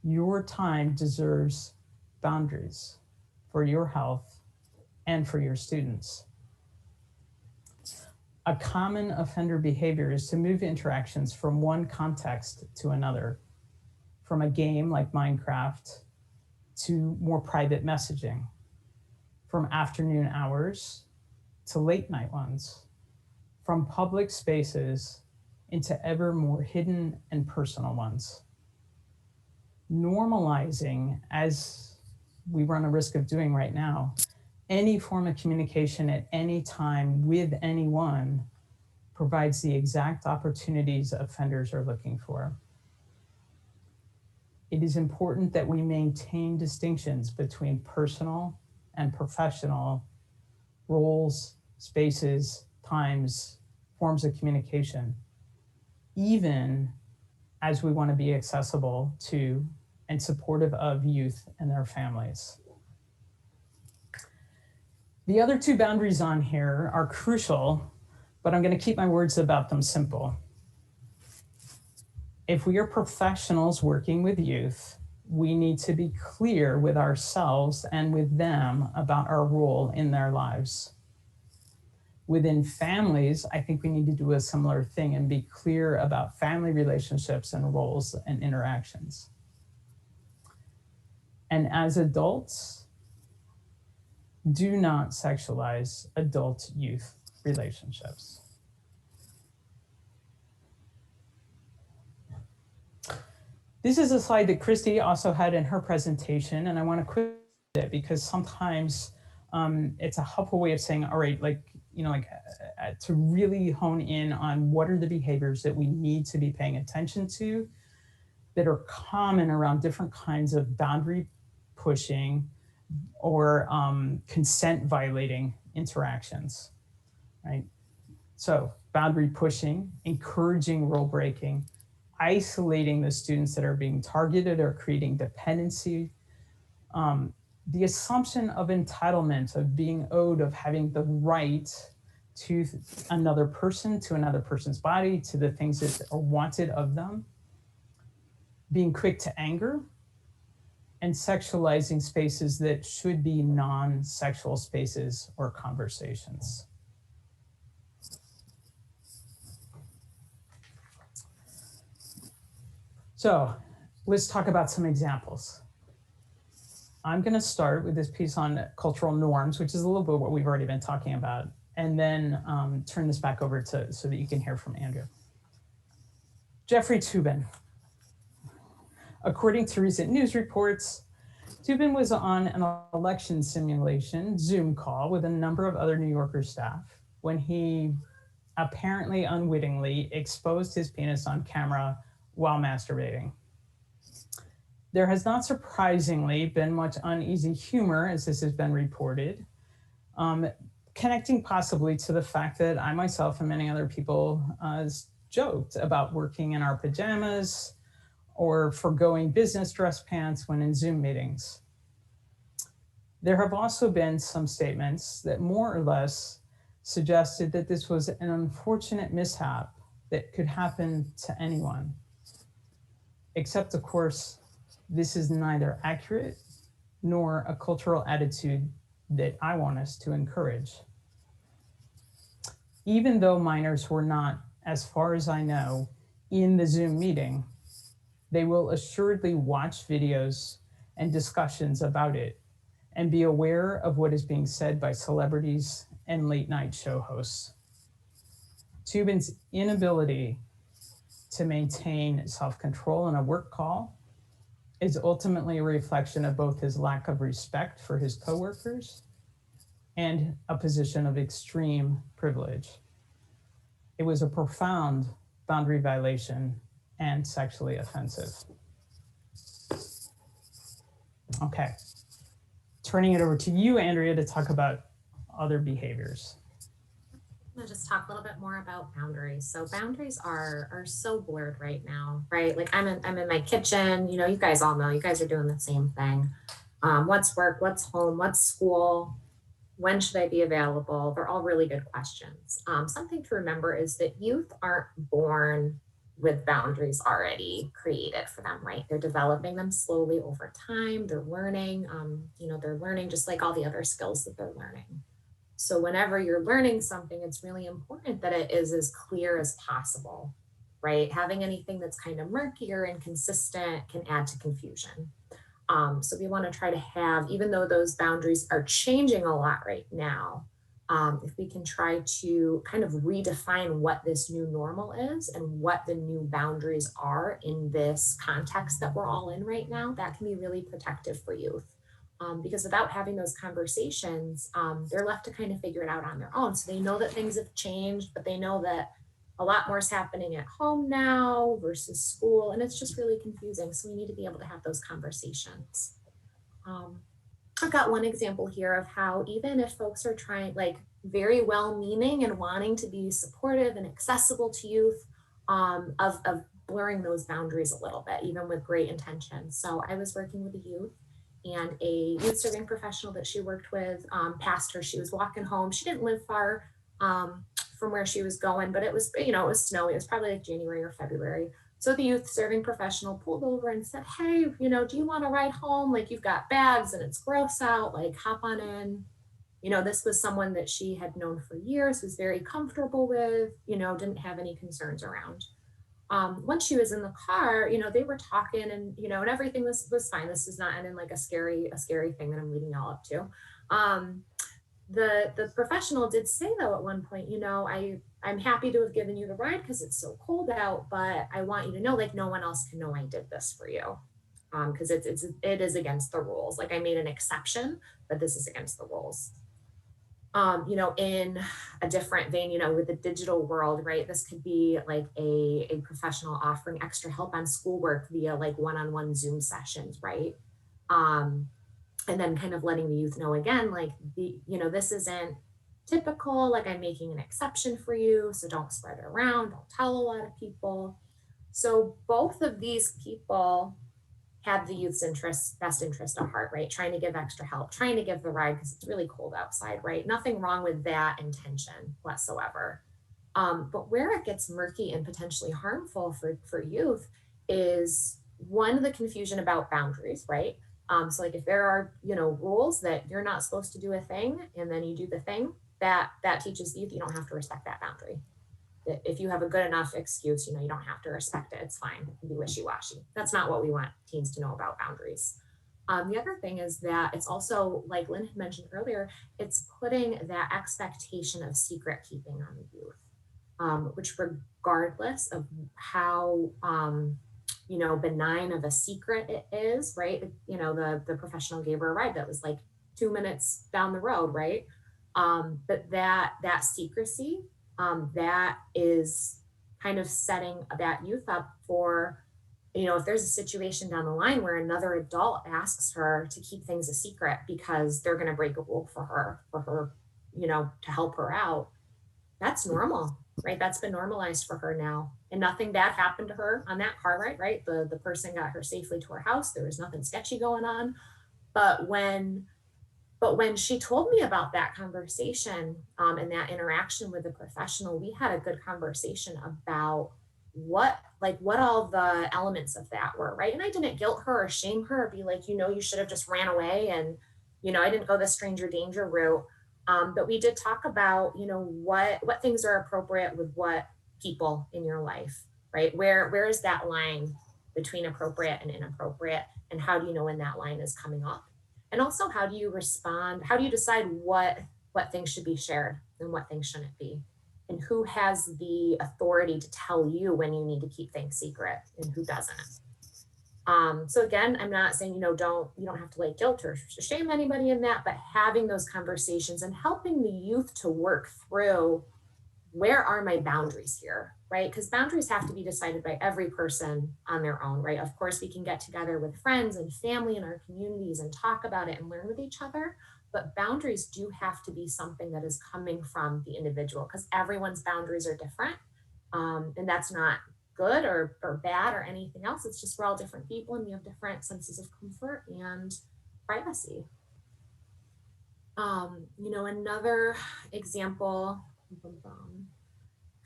Your time deserves boundaries for your health and for your students. A common offender behavior is to move interactions from one context to another, from a game like Minecraft to more private messaging, from afternoon hours to late night ones, from public spaces into ever more hidden and personal ones. Normalizing, as we run a risk of doing right now, any form of communication at any time with anyone provides the exact opportunities offenders are looking for. It is important that we maintain distinctions between personal and professional roles, spaces, times, forms of communication, even as we want to be accessible to and supportive of youth and their families. The other two boundaries on here are crucial, but I'm going to keep my words about them simple. If we are professionals working with youth, we need to be clear with ourselves and with them about our role in their lives. Within families, I think we need to do a similar thing and be clear about family relationships and roles and interactions. And as adults, do not sexualize adult-youth relationships. This is a slide that Christy also had in her presentation, and I want to quickly it because sometimes it's a helpful way of saying, all right, to really hone in on what are the behaviors that we need to be paying attention to that are common around different kinds of boundary pushing or consent violating interactions, right? So boundary pushing, encouraging rule breaking, isolating the students that are being targeted or creating dependency, um, the assumption of entitlement, of being owed, of having the right to another person, to another person's body, to the things that are wanted of them, being quick to anger, and sexualizing spaces that should be non-sexual spaces or conversations. So let's talk about some examples. I'm going to start with this piece on cultural norms, which is a little bit what we've already been talking about, and then turn this back over to so that you can hear from Andrea. Jeffrey Toobin. According to recent news reports, Toobin was on an election simulation Zoom call with a number of other New Yorker staff when he apparently unwittingly exposed his penis on camera while masturbating. There has not surprisingly been much uneasy humor as this has been reported, connecting possibly to the fact that I myself and many other people joked about working in our pajamas or forgoing business dress pants when in Zoom meetings. There have also been some statements that more or less suggested that this was an unfortunate mishap that could happen to anyone. Except, of course, this is neither accurate nor a cultural attitude that I want us to encourage. Even though minors were not, as far as I know, in the Zoom meeting, they will assuredly watch videos and discussions about it and be aware of what is being said by celebrities and late night show hosts. Toobin's inability to maintain self-control in a work call is ultimately a reflection of both his lack of respect for his coworkers and a position of extreme privilege. It was a profound boundary violation and sexually offensive. Okay, turning it over to you, Andrea, to talk about other behaviors. I'm gonna just talk a little bit more about boundaries. So boundaries are so blurred right now, right? Like I'm in my kitchen, you guys all know, you guys are doing the same thing. What's work, what's home, what's school, when should I be available? They're all really good questions. Something to remember is that youth aren't born with boundaries already created for them, right? They're developing them slowly over time. They're learning, they're learning just like all the other skills that they're learning. So whenever you're learning something, it's really important that it is as clear as possible, right? Having anything that's kind of murky or inconsistent can add to confusion. So we want to try to have, even though those boundaries are changing a lot right now, if we can try to kind of redefine what this new normal is and what the new boundaries are in this context that we're all in right now, that can be really protective for youth. Because without having those conversations, they're left to kind of figure it out on their own. So they know that things have changed, but they know that a lot more is happening at home now versus school, and it's just really confusing. So we need to be able to have those conversations. I've got one example here of how even if folks are trying, like very well-meaning and wanting to be supportive and accessible to youth, of blurring those boundaries a little bit, even with great intention. So I was working with a youth, and a youth serving professional that she worked with passed her. She was walking home. She didn't live far from where she was going, but it was, it was snowy. It was probably like January or February. So the youth serving professional pulled over and said, hey, do you want to ride home? Like, you've got bags and it's gross out, like hop on in. This was someone that she had known for years, was very comfortable with, didn't have any concerns around. Once she was in the car, they were talking and, and everything was fine. This is not ending like a scary thing that I'm leading y'all up to. The professional did say though at one point, I'm happy to have given you the ride because it's so cold out, but I want you to know, like, no one else can know I did this for you. Because it is against the rules. Like, I made an exception, but this is against the rules. In a different vein, with the digital world, right? This could be like a professional offering extra help on schoolwork via like one-on-one Zoom sessions, right? And then kind of letting the youth know again, like this isn't typical, like I'm making an exception for you, so don't spread it around, don't tell a lot of people. So both of these people have the youth's best interest at heart, right? Trying to give extra help, trying to give the ride because it's really cold outside, right? Nothing wrong with that intention whatsoever. But where it gets murky and potentially harmful for youth is one, the confusion about boundaries, right? So like if there are, rules that you're not supposed to do a thing and then you do the thing, that teaches youth you don't have to respect that boundary. If you have a good enough excuse, you don't have to respect it. It's fine. It can be wishy-washy. That's not what we want teens to know about boundaries. The other thing is that it's also, like Lynn had mentioned earlier, it's putting that expectation of secret keeping on the youth, which regardless of how, benign of a secret it is, right? The professional gave her a ride that was like 2 minutes down the road, right? But that secrecy, that is kind of setting that youth up for, if there's a situation down the line where another adult asks her to keep things a secret because they're going to break a rule for her, to help her out, that's normal, right? That's been normalized for her now. And nothing bad happened to her on that car ride, right? The person got her safely to her house. There was nothing sketchy going on. But when she told me about that conversation, and that interaction with the professional, we had a good conversation about what all the elements of that were, right? And I didn't guilt her or shame her or be like, you should have just ran away, and I didn't go the stranger danger route. But we did talk about, what things are appropriate with what people in your life, right? Where is that line between appropriate and inappropriate, and how do you know when that line is coming up? And also, how do you respond? How do you decide what things should be shared and what things shouldn't be? And who has the authority to tell you when you need to keep things secret and who doesn't? So again, I'm not saying, you don't have to lay guilt or shame anybody in that, but having those conversations and helping the youth to work through, where are my boundaries here, right? Because boundaries have to be decided by every person on their own, right? Of course, we can get together with friends and family in our communities and talk about it and learn with each other. But boundaries do have to be something that is coming from the individual, because everyone's boundaries are different. And that's not good or bad or anything else. It's just we're all different people and we have different senses of comfort and privacy. Another example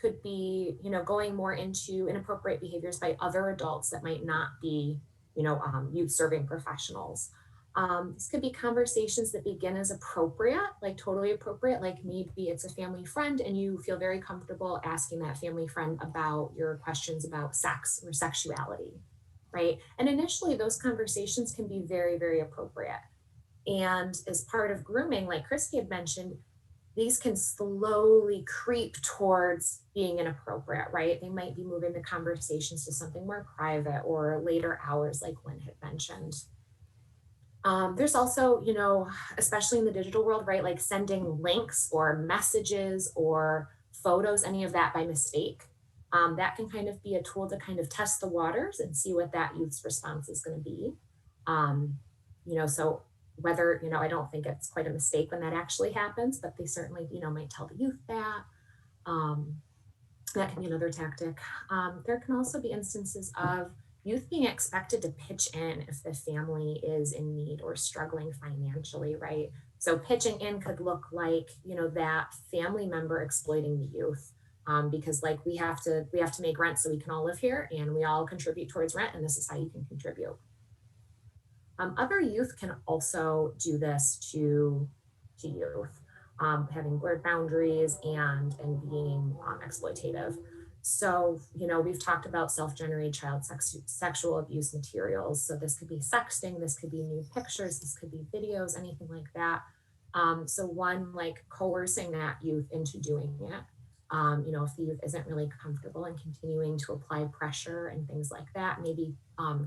could be, going more into inappropriate behaviors by other adults that might not be, youth serving professionals. This could be conversations that begin as appropriate, like totally appropriate, like maybe it's a family friend and you feel very comfortable asking that family friend about your questions about sex or sexuality, right? And initially, those conversations can be very, very appropriate. And as part of grooming, like Christy had mentioned, these can slowly creep towards being inappropriate, right? They might be moving the conversations to something more private or later hours, like Lynn had mentioned. There's also, especially in the digital world, right? Like sending links or messages or photos, any of that by mistake. That can kind of be a tool to kind of test the waters and see what that youth's response is going to be. So whether, I don't think it's quite a mistake when that actually happens, but they certainly, might tell the youth that. That can be another tactic. There can also be instances of youth being expected to pitch in if the family is in need or struggling financially, right? So pitching in could look like, that family member exploiting the youth, because like we have to make rent so we can all live here, and we all contribute towards rent, and this is how you can contribute. Other youth can also do this to youth, having blurred boundaries and being exploitative. So, we've talked about self-generated child sexual abuse materials. So this could be sexting, this could be nude pictures, this could be videos, anything like that. So one, like coercing that youth into doing it. If the youth isn't really comfortable and continuing to apply pressure and things like that, maybe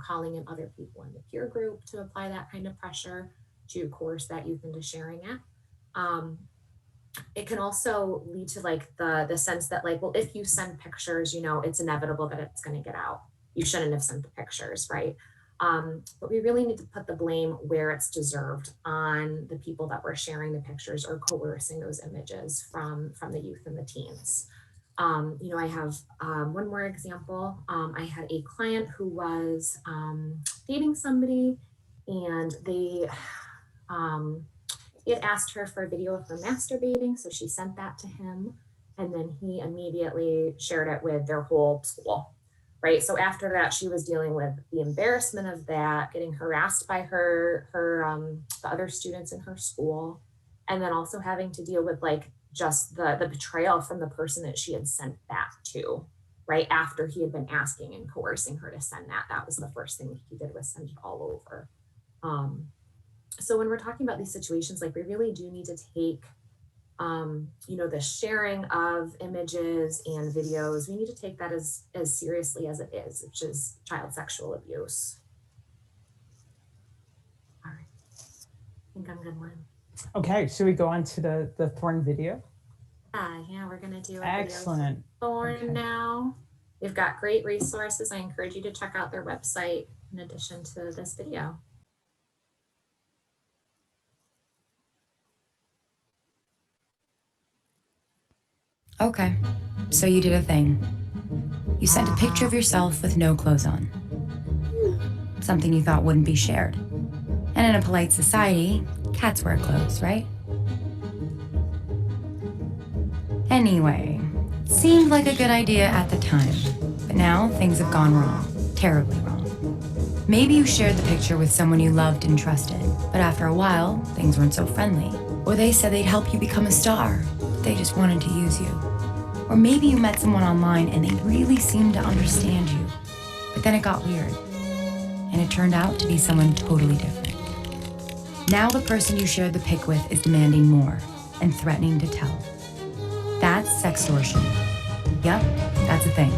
calling in other people in the peer group to apply that kind of pressure to coerce that youth into sharing it. It can also lead to like the sense that like, well, if you send pictures, it's inevitable that it's going to get out. You shouldn't have sent the pictures, right? But we really need to put the blame where it's deserved on the people that were sharing the pictures or coercing those images from the youth and the teens. I have one more example. I had a client who was dating somebody, and he had asked her for a video of her masturbating, so she sent that to him, and then he immediately shared it with their whole school. Right. So after that, she was dealing with the embarrassment of that, getting harassed by the other students in her school, and then also having to deal with like just the betrayal from the person that she had sent that to. Right after he had been asking and coercing her to send that, that was the first thing that he did, was send it all over. So when we're talking about these situations, like we really do need to take the sharing of images and videos, we need to take that as seriously as it is, which is child sexual abuse. All right, I think I'm gonna win. Okay, should we go on to the Thorn video? Yeah, we're gonna do a Excellent. video for Thorn Okay. now. They've got great resources. I encourage you to check out their website in addition to this video. Okay, so you did a thing. You sent a picture of yourself with no clothes on. Something you thought wouldn't be shared. And in a polite society, cats wear clothes, right? Anyway, seemed like a good idea at the time, but now things have gone wrong, terribly wrong. Maybe you shared the picture with someone you loved and trusted, but after a while, things weren't so friendly. Or they said they'd help you become a star, but they just wanted to use you. Or maybe you met someone online and they really seemed to understand you, but then it got weird, and it turned out to be someone totally different. Now the person you shared the pic with is demanding more and threatening to tell. That's sextortion. Yep, that's a thing.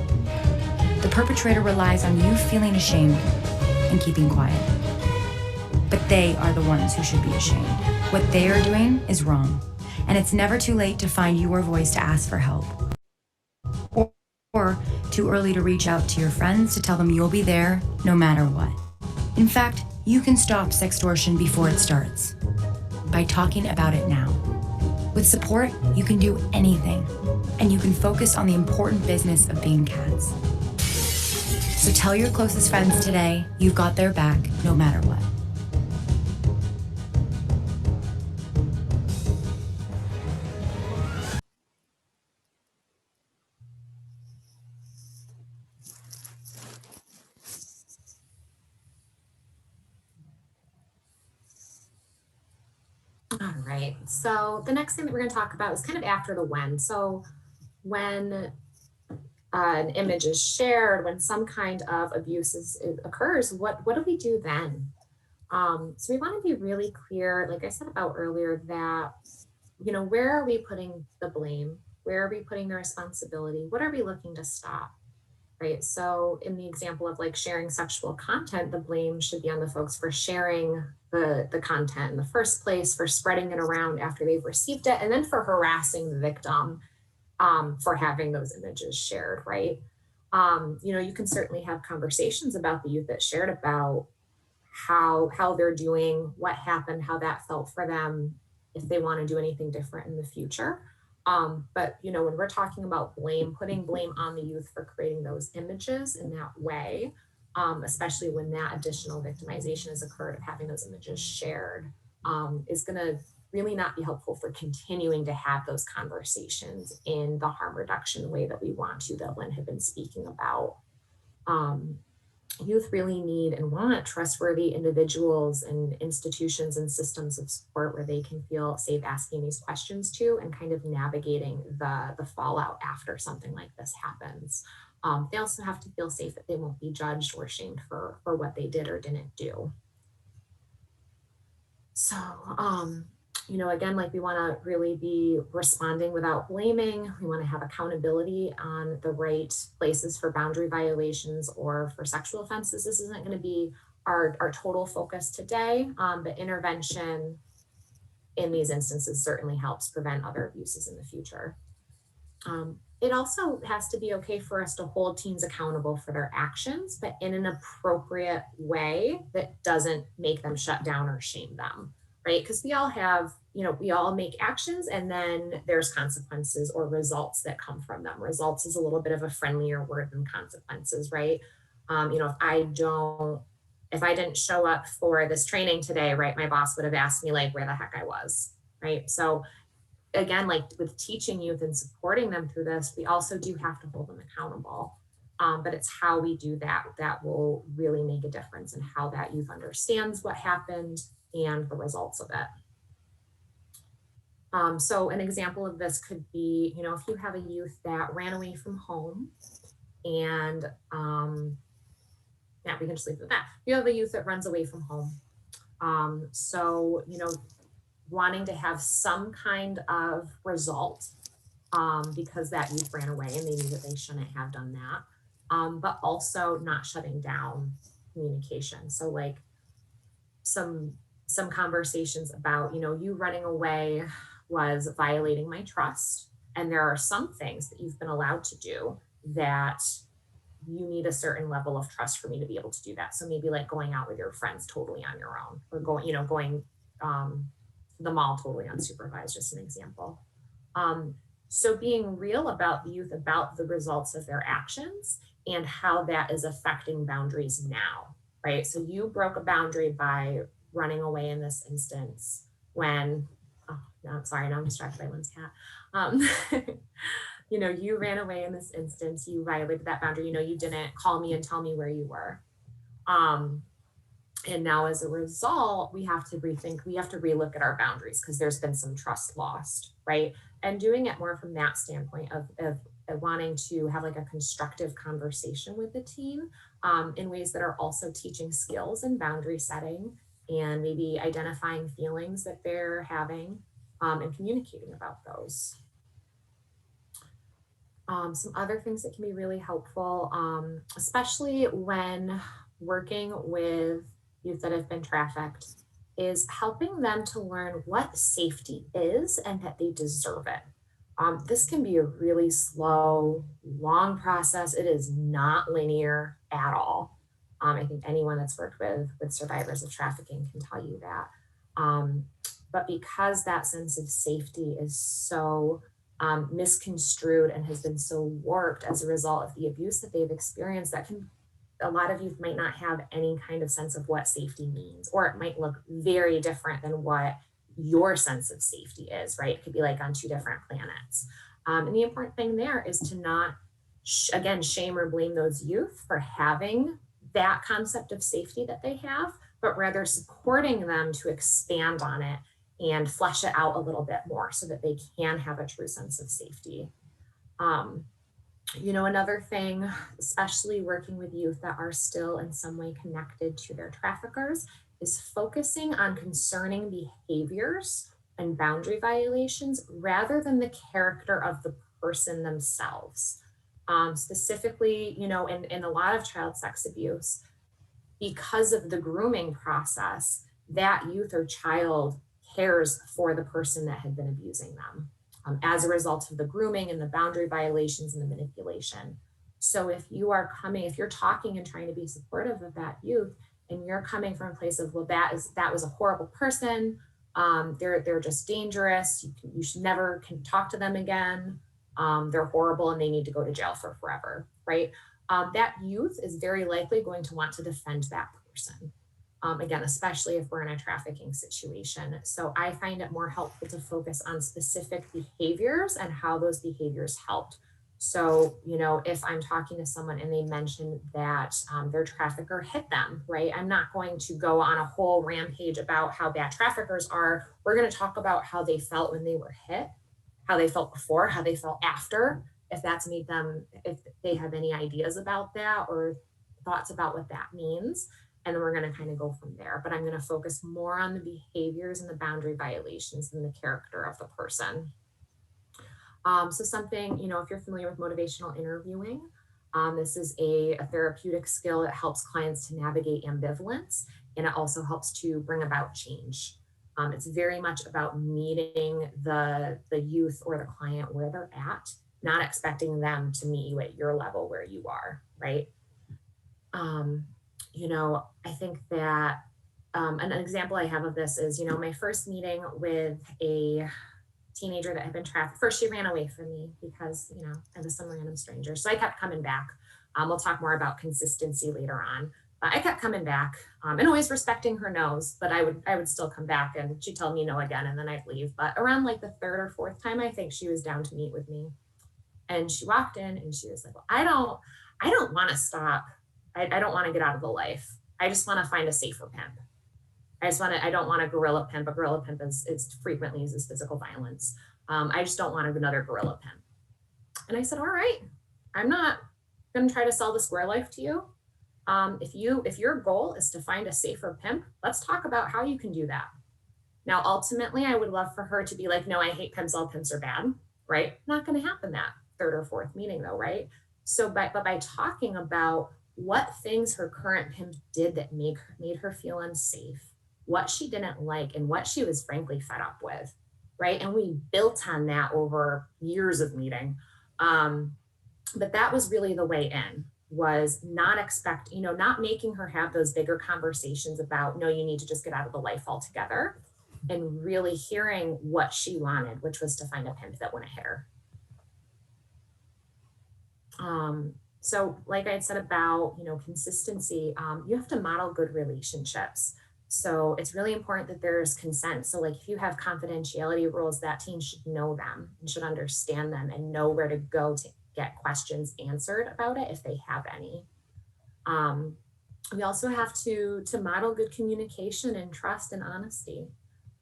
The perpetrator relies on you feeling ashamed and keeping quiet. But they are the ones who should be ashamed. What they are doing is wrong, and it's never too late to find your voice to ask for help. Or too early to reach out to your friends to tell them you'll be there no matter what. In fact, you can stop sextortion before it starts by talking about it now. With support, you can do anything, and you can focus on the important business of being cats. So tell your closest friends today you've got their back no matter what. All right, so the next thing that we're going to talk about is kind of after the when. So when an image is shared, when some kind of abuse occurs, what do we do then? So we want to be really clear, like I said about earlier, that, where are we putting the blame? Where are we putting the responsibility? What are we looking to stop? Right. So in the example of like sharing sexual content, the blame should be on the folks for sharing the content in the first place, for spreading it around after they've received it, and then for harassing the victim for having those images shared. Right. You can certainly have conversations about the youth that shared about how they're doing, what happened, how that felt for them, if they want to do anything different in the future. But when we're talking about blame, putting blame on the youth for creating those images in that way, especially when that additional victimization has occurred of having those images shared, is going to really not be helpful for continuing to have those conversations in the harm reduction way that we want to, that Lynn had been speaking about. Youth really need and want trustworthy individuals and institutions and systems of support where they can feel safe asking these questions to and kind of navigating the fallout after something like this happens. They also have to feel safe that they won't be judged or shamed for what they did or didn't do. So, again, like we want to really be responding without blaming. We want to have accountability on the right places for boundary violations or for sexual offenses. This isn't going to be our total focus today, but intervention in these instances certainly helps prevent other abuses in the future. it also has to be okay for us to hold teens accountable for their actions, but in an appropriate way that doesn't make them shut down or shame them, right? Because we all have, we all make actions and then there's consequences or results that come from them. Results is a little bit of a friendlier word than consequences, right? If I didn't show up for this training today, right, my boss would have asked me like where the heck I was, right? So again, like with teaching youth and supporting them through this, we also do have to hold them accountable. But it's how we do that that will really make a difference in how that youth understands what happened and the results of it. So an example of this could be, if you have a youth that ran away from home and yeah, we can just leave it at that. You have a youth that runs away from home. So, wanting to have some kind of result because that youth ran away and they knew that they shouldn't have done that. But also not shutting down communication. So like some conversations about, you running away was violating my trust. And there are some things that you've been allowed to do that you need a certain level of trust for me to be able to do that. So maybe like going out with your friends totally on your own, or going to the mall totally unsupervised, just an example. So being real about the youth, about the results of their actions and how that is affecting boundaries now, right? So you broke a boundary by running away in this instance when, oh, no, I'm sorry, now I'm distracted by Lynn's cat. You ran away in this instance, you violated that boundary, you didn't call me and tell me where you were. And now as a result, we have to rethink, we have to relook at our boundaries because there's been some trust lost, right? And doing it more from that standpoint of wanting to have like a constructive conversation with the team in ways that are also teaching skills and boundary setting and maybe identifying feelings that they're having and communicating about those. Some other things that can be really helpful, especially when working with youth that have been trafficked, is helping them to learn what safety is and that they deserve it. This can be a really slow, long process. It is not linear at all. I think anyone that's worked with survivors of trafficking can tell you that. But because that sense of safety is so misconstrued and has been so warped as a result of the abuse that they've experienced, a lot of youth might not have any kind of sense of what safety means, or it might look very different than what your sense of safety is, right? It could be like on two different planets. And the important thing there is to not, again, shame or blame those youth for having that concept of safety that they have, but rather supporting them to expand on it and flesh it out a little bit more so that they can have a true sense of safety. Another thing, especially working with youth that are still in some way connected to their traffickers, is focusing on concerning behaviors and boundary violations rather than the character of the person themselves. Specifically, in a lot of child sex abuse, because of the grooming process, that youth or child cares for the person that had been abusing them as a result of the grooming and the boundary violations and the manipulation. So if you're talking and trying to be supportive of that youth, and you're coming from a place of, well, that was a horrible person, they're just dangerous, you should never can talk to them again, they're horrible and they need to go to jail for forever, right? That youth is very likely going to want to defend that person. Again, especially if we're in a trafficking situation. So I find it more helpful to focus on specific behaviors and how those behaviors helped. So, if I'm talking to someone and they mention that their trafficker hit them, right? I'm not going to go on a whole rampage about how bad traffickers are. We're going to talk about how they felt when they were hit, how they felt before, how they felt after, if they have any ideas about that or thoughts about what that means. And then we're going to kind of go from there. But I'm going to focus more on the behaviors and the boundary violations than the character of the person. So something, if you're familiar with motivational interviewing, this is a therapeutic skill that helps clients to navigate ambivalence, and it also helps to bring about change. It's very much about meeting the youth or the client where they're at not expecting them to meet you at your level where you are, right? I think that an example I have of this is, my first meeting with a teenager that had been trafficked. First, she ran away from me because, I was some random stranger. So I kept coming back. We'll talk more about consistency later on. But I kept coming back and always respecting her no's, but I would still come back and she'd tell me no again and then I'd leave. But around like the third or fourth time, I think she was down to meet with me. And she walked in and she was like, well, I don't want to stop. I don't want to get out of the life. I just want to find a safer pimp. I don't want a gorilla pimp. A gorilla pimp is frequently uses physical violence. I just don't want another gorilla pimp. And I said, all right, I'm not going to try to sell the square life to you. If your goal is to find a safer pimp, let's talk about how you can do that. Now, ultimately, I would love for her to be like, no, I hate pimps. All pimps are bad, right? Not going to happen that third or fourth meeting though, right? So, but by talking about what things her current pimp did that made her feel unsafe, what she didn't like, and what she was frankly fed up with, right? And we built on that over years of meeting. But that was really the way in, was not not making her have those bigger conversations about, no, you need to just get out of the life altogether, and really hearing what she wanted, which was to find a pimp that wouldn't hit her. So like I had said about, consistency, you have to model good relationships. So it's really important that there's consent. So like if you have confidentiality rules, that teen should know them and should understand them and know where to go to get questions answered about it if they have any. We also have to model good communication and trust and honesty,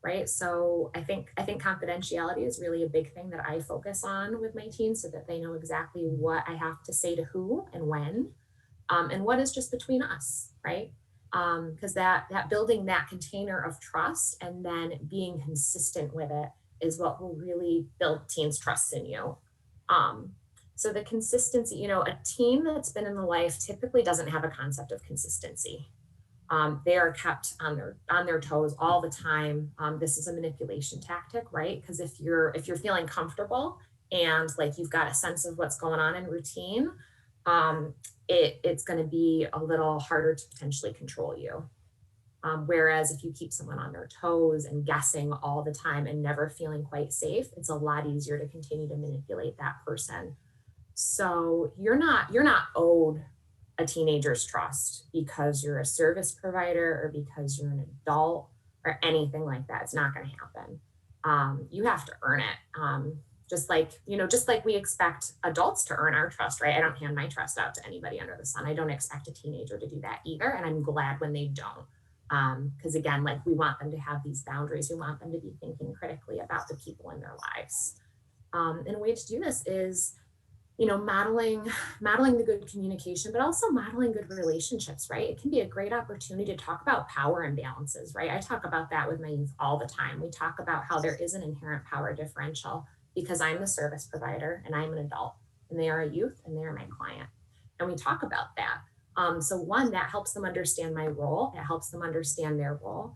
right? So I think confidentiality is really a big thing that I focus on with my teams so that they know exactly what I have to say to who and when, and what is just between us, right? Because that building that container of trust and then being consistent with it is what will really build teens' trust in you. So the consistency, a teen that's been in the life typically doesn't have a concept of consistency. They are kept on their toes all the time. This is a manipulation tactic, right? Because if you're feeling comfortable and like you've got a sense of what's going on in routine, it's going to be a little harder to potentially control you. Whereas if you keep someone on their toes and guessing all the time and never feeling quite safe, it's a lot easier to continue to manipulate that person. So you're not owed a teenager's trust because you're a service provider or because you're an adult or anything like that. It's not going to happen. You have to earn it. Just like we expect adults to earn our trust, right? I don't hand my trust out to anybody under the sun. I don't expect a teenager to do that either. And I'm glad when they don't. Because again, like we want them to have these boundaries. We want them to be thinking critically about the people in their lives. And a way to do this is, modeling the good communication, but also modeling good relationships, right? It can be a great opportunity to talk about power imbalances, right? I talk about that with my youth all the time. We talk about how there is an inherent power differential because I'm the service provider and I'm an adult and they are a youth and they are my client. And we talk about that. So one, that helps them understand my role. It helps them understand their role.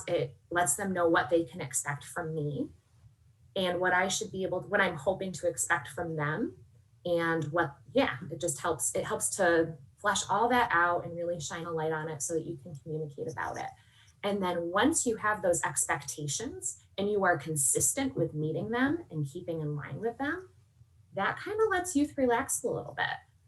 It lets them know what they can expect from me and what I'm hoping to expect from them. And it helps to flesh all that out and really shine a light on it so that you can communicate about it. And then once you have those expectations and you are consistent with meeting them and keeping in line with them, that kind of lets youth relax a little bit,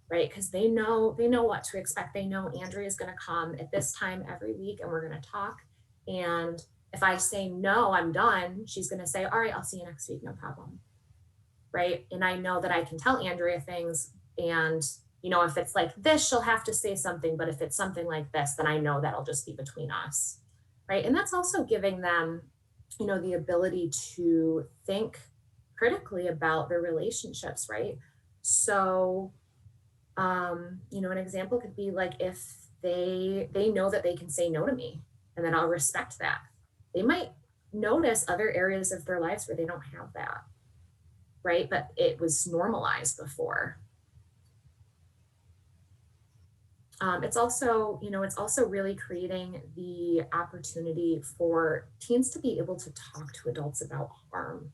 right? Because they know what to expect. They know Andrea is going to come at this time every week and we're going to talk. And if I say, no, I'm done, she's going to say, all right, I'll see you next week. No problem. Right. And I know that I can tell Andrea things and, if it's like this, she'll have to say something. But if it's something like this, then I know that'll just be between us. Right. And that's also giving them, the ability to think critically about their relationships. Right. So, an example could be like if they know that they can say no to me and then I'll respect that. They might notice other areas of their lives where they don't have that. Right? But it was normalized before. It's also really creating the opportunity for teens to be able to talk to adults about harm.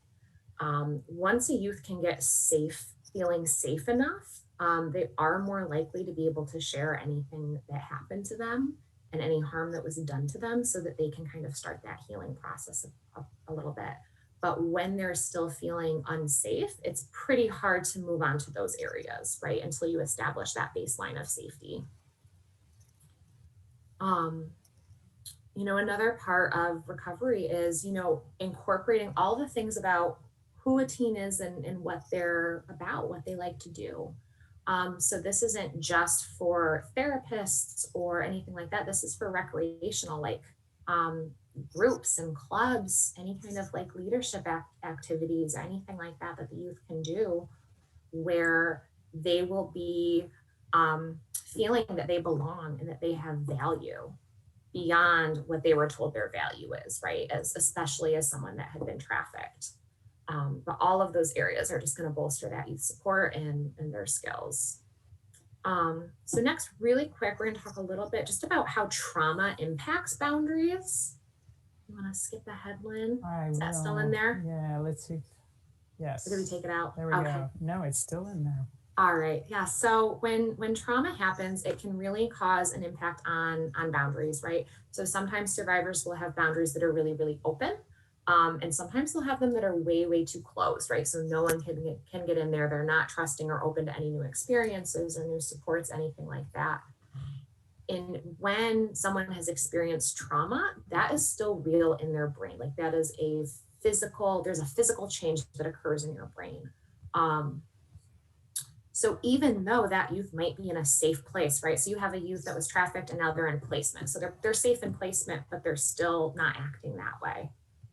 Once a youth can get safe feeling safe enough, they are more likely to be able to share anything that happened to them and any harm that was done to them so that they can kind of start that healing process a little bit. But when they're still feeling unsafe, it's pretty hard to move on to those areas, right? Until you establish that baseline of safety. Um, Another part of recovery is, incorporating all the things about who a teen is and what they're about, what they like to do. So this isn't just for therapists or anything like that. This is for recreational, like um, groups and clubs, any kind of like leadership activities, or anything like that that the youth can do, where they will be feeling that they belong and that they have value beyond what they were told their value is, right? Especially as someone that had been trafficked. But all of those areas are just going to bolster that youth support and their skills. So next, really quick, we're going to talk a little bit just about how trauma impacts boundaries. You want to skip ahead, Lynn? Is that still in there? Yeah, let's see. Yes. Or did we take it out? There we go. No, it's still in there. All right. Yeah. So when trauma happens, it can really cause an impact on boundaries, right? So sometimes survivors will have boundaries that are really, really open. And sometimes they'll have them that are way, way too closed, right? So no one can get in there. They're not trusting or open to any new experiences or new supports, anything like that. And when someone has experienced trauma, that is still real in their brain. Like that is there's a physical change that occurs in your brain. So even though that youth might be in a safe place, right? So you have a youth that was trafficked and now they're in placement. So they're safe in placement, but they're still not acting that way.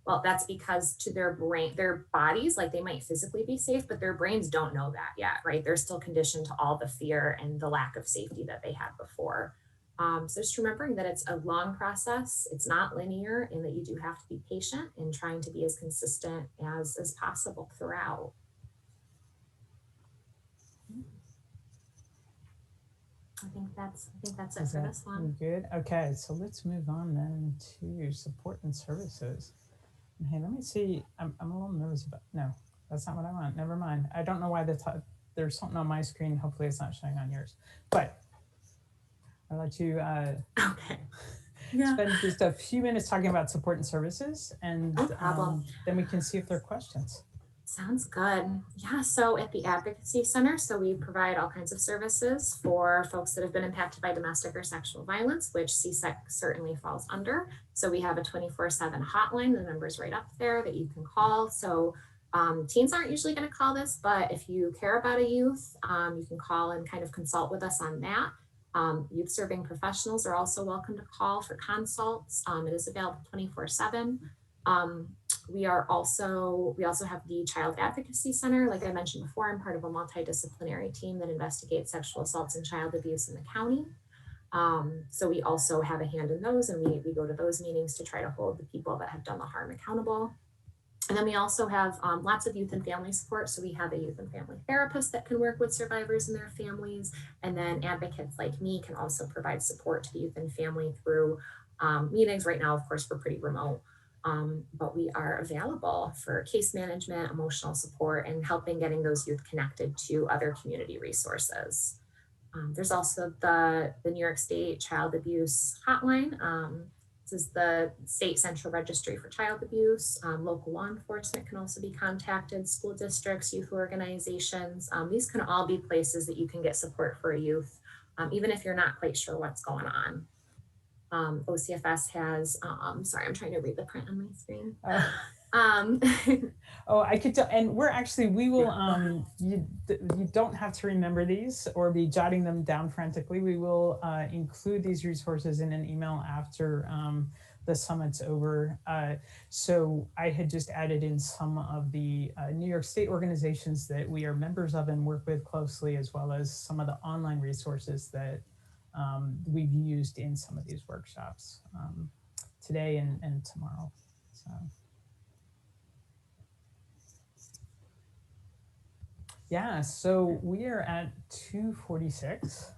Well, that's because to their brain, their bodies, like they might physically be safe, but their brains don't know that yet, right? They're still conditioned to all the fear and the lack of safety that they had before. So just remembering that it's a long process, it's not linear, and that you do have to be patient and trying to be as consistent as possible throughout. I think that's it for this one. Good. Okay, so let's move on then to support and services. Hey, let me see. I'm a little nervous about. No, that's not what I want. Never mind. I don't know why there's something on my screen. Hopefully, it's not showing on yours. But I'll let you okay. Yeah. spend just a few minutes talking about support and services, and no problem. Then we can see if there are questions. Sounds good. Yeah, so at the Advocacy Center, so we provide all kinds of services for folks that have been impacted by domestic or sexual violence, which CSEC certainly falls under. So we have a 24/7 hotline, the number's right up there that you can call. So teens aren't usually going to call this, but if you care about a youth, you can call and kind of consult with us on that. Youth serving professionals are also welcome to call for consults. It is available 24/7. We also have the Child Advocacy Center. Like I mentioned before, I'm part of a multidisciplinary team that investigates sexual assaults and child abuse in the county. So we also have a hand in those, and we go to those meetings to try to hold the people that have done the harm accountable. And then we also have lots of youth and family support. So we have a youth and family therapist that can work with survivors and their families. And then advocates like me can also provide support to the youth and family through meetings. Right now, of course, we're pretty remote. But we are available for case management, emotional support, and helping getting those youth connected to other community resources. There's also the New York State Child Abuse Hotline. This is the State Central Registry for Child Abuse. Local law enforcement can also be contacted, school districts, youth organizations. These can all be places that you can get support for a youth, even if you're not quite sure what's going on. OCFS has, sorry, I'm trying to read the print on my screen. Oh, I could tell, and we will, you don't have to remember these or be jotting them down frantically. We will include these resources in an email after the summit's over. So I had just added in some of the New York State organizations that we are members of and work with closely, as well as some of the online resources that we've used in some of these workshops today and tomorrow. So. Yeah, so we are at 2:46.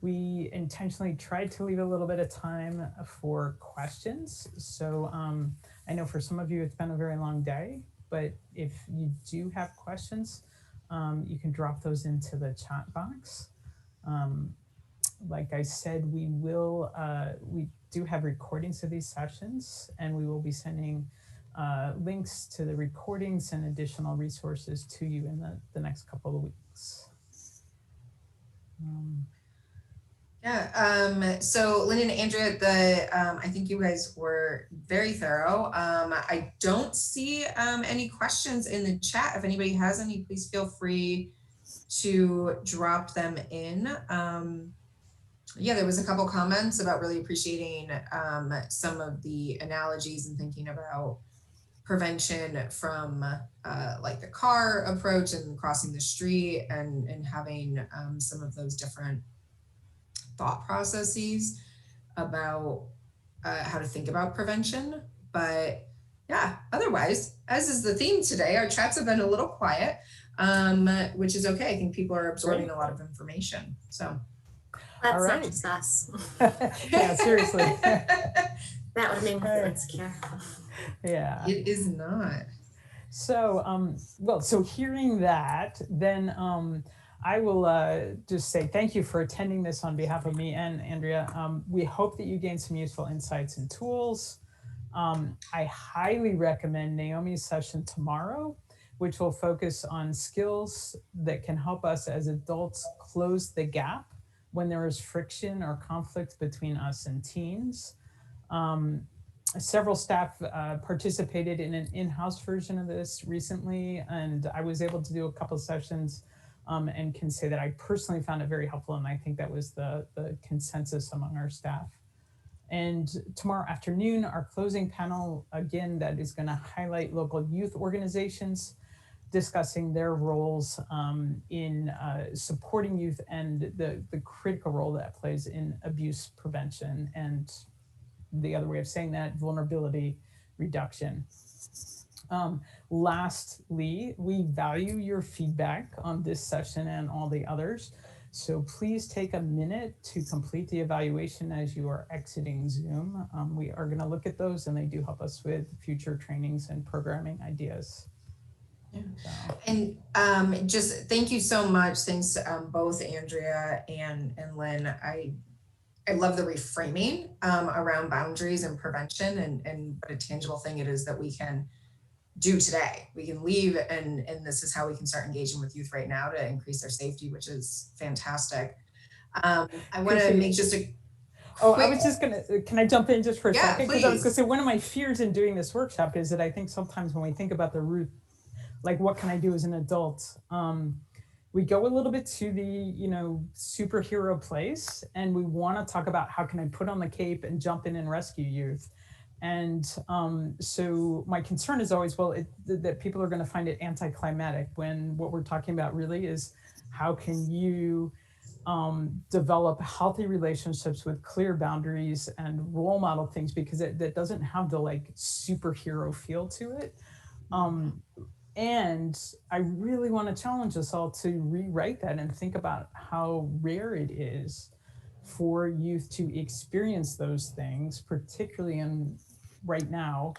We intentionally tried to leave a little bit of time for questions. So I know for some of you it's been a very long day, but if you do have questions, You can drop those into the chat box. Um, like I said, we do have recordings of these sessions, and we will be sending links to the recordings and additional resources to you in the next couple of weeks. So Lynn and Andrea, I think you guys were very thorough. I don't see any questions in the chat. If anybody has any, please feel free to drop them in. Yeah, there was a couple comments about really appreciating some of the analogies and thinking about prevention from like the car approach and crossing the street, and having some of those different thought processes about how to think about prevention. But yeah, otherwise, as is the theme today, our chats have been a little quiet, which is okay. I think people are absorbing a lot of information. So that's not just us. Yeah, seriously. That would make me feel insecure. Yeah. It is not. So, so hearing that, then I will just say thank you for attending this on behalf of me and Andrea. We hope that you gain some useful insights and tools. I highly recommend Naomi's session tomorrow, which will focus on skills that can help us as adults close the gap when there is friction or conflict between us and teens. Several staff participated in an in-house version of this recently, and I was able to do a couple of sessions and can say that I personally found it very helpful, and I think that was the consensus among our staff. And tomorrow afternoon, our closing panel, again, that is going to highlight local youth organizations discussing their roles in supporting youth and the critical role that plays in abuse prevention, and the other way of saying that, vulnerability reduction. Lastly, we value your feedback on this session and all the others. So please take a minute to complete the evaluation as you are exiting Zoom. We are going to look at those, and they do help us with future trainings and programming ideas. Yeah. And just thank you so much. Thanks both Andrea and Lynn. I love the reframing around boundaries and prevention, and what a tangible thing it is that we can do today. We can leave, and this is how we can start engaging with youth right now to increase their safety, which is fantastic. I want to make just a I was just can I jump in just for a second? Please. Because I was going to say, one of my fears in doing this workshop is that I think sometimes when we think about the root, like what can I do as an adult? We go a little bit to the, superhero place, and we want to talk about how can I put on the cape and jump in and rescue youth. And so my concern is always, that people are going to find it anticlimactic, when what we're talking about really is how can you develop healthy relationships with clear boundaries and role model things, because that doesn't have the like superhero feel to it. And I really want to challenge us all to rewrite that and think about how rare it is for youth to experience those things, particularly in right now.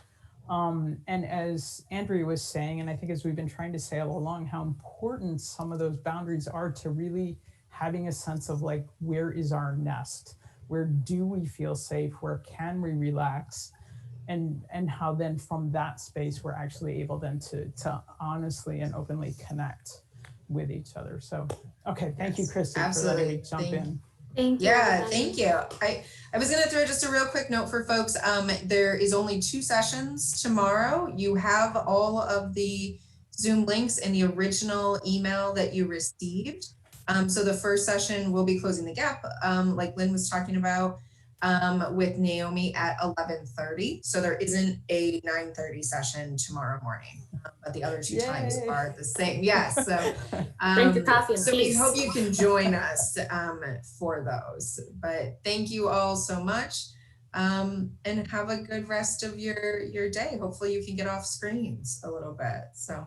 And as Andrea was saying, and I think as we've been trying to say all along, how important some of those boundaries are to really having a sense of like, where is our nest? Where do we feel safe? Where can we relax? And how then from that space, we're actually able then to honestly and openly connect with each other. So, okay, thank you, Christy, for letting me jump in. Thank you. Yeah, thank you. I was going to throw just a real quick note for folks. There is only 2 sessions tomorrow. You have all of the Zoom links in the original email that you received. So the first session will be closing the gap, like Lynn was talking about, with Naomi at 11:30. So there isn't a 9:30 session tomorrow morning, but the other 2 times are the same. Yes. So drink your coffee and so peace. we hope you can join us for those. But thank you all so much, and have a good rest of your day. Hopefully you can get off screens a little bit. So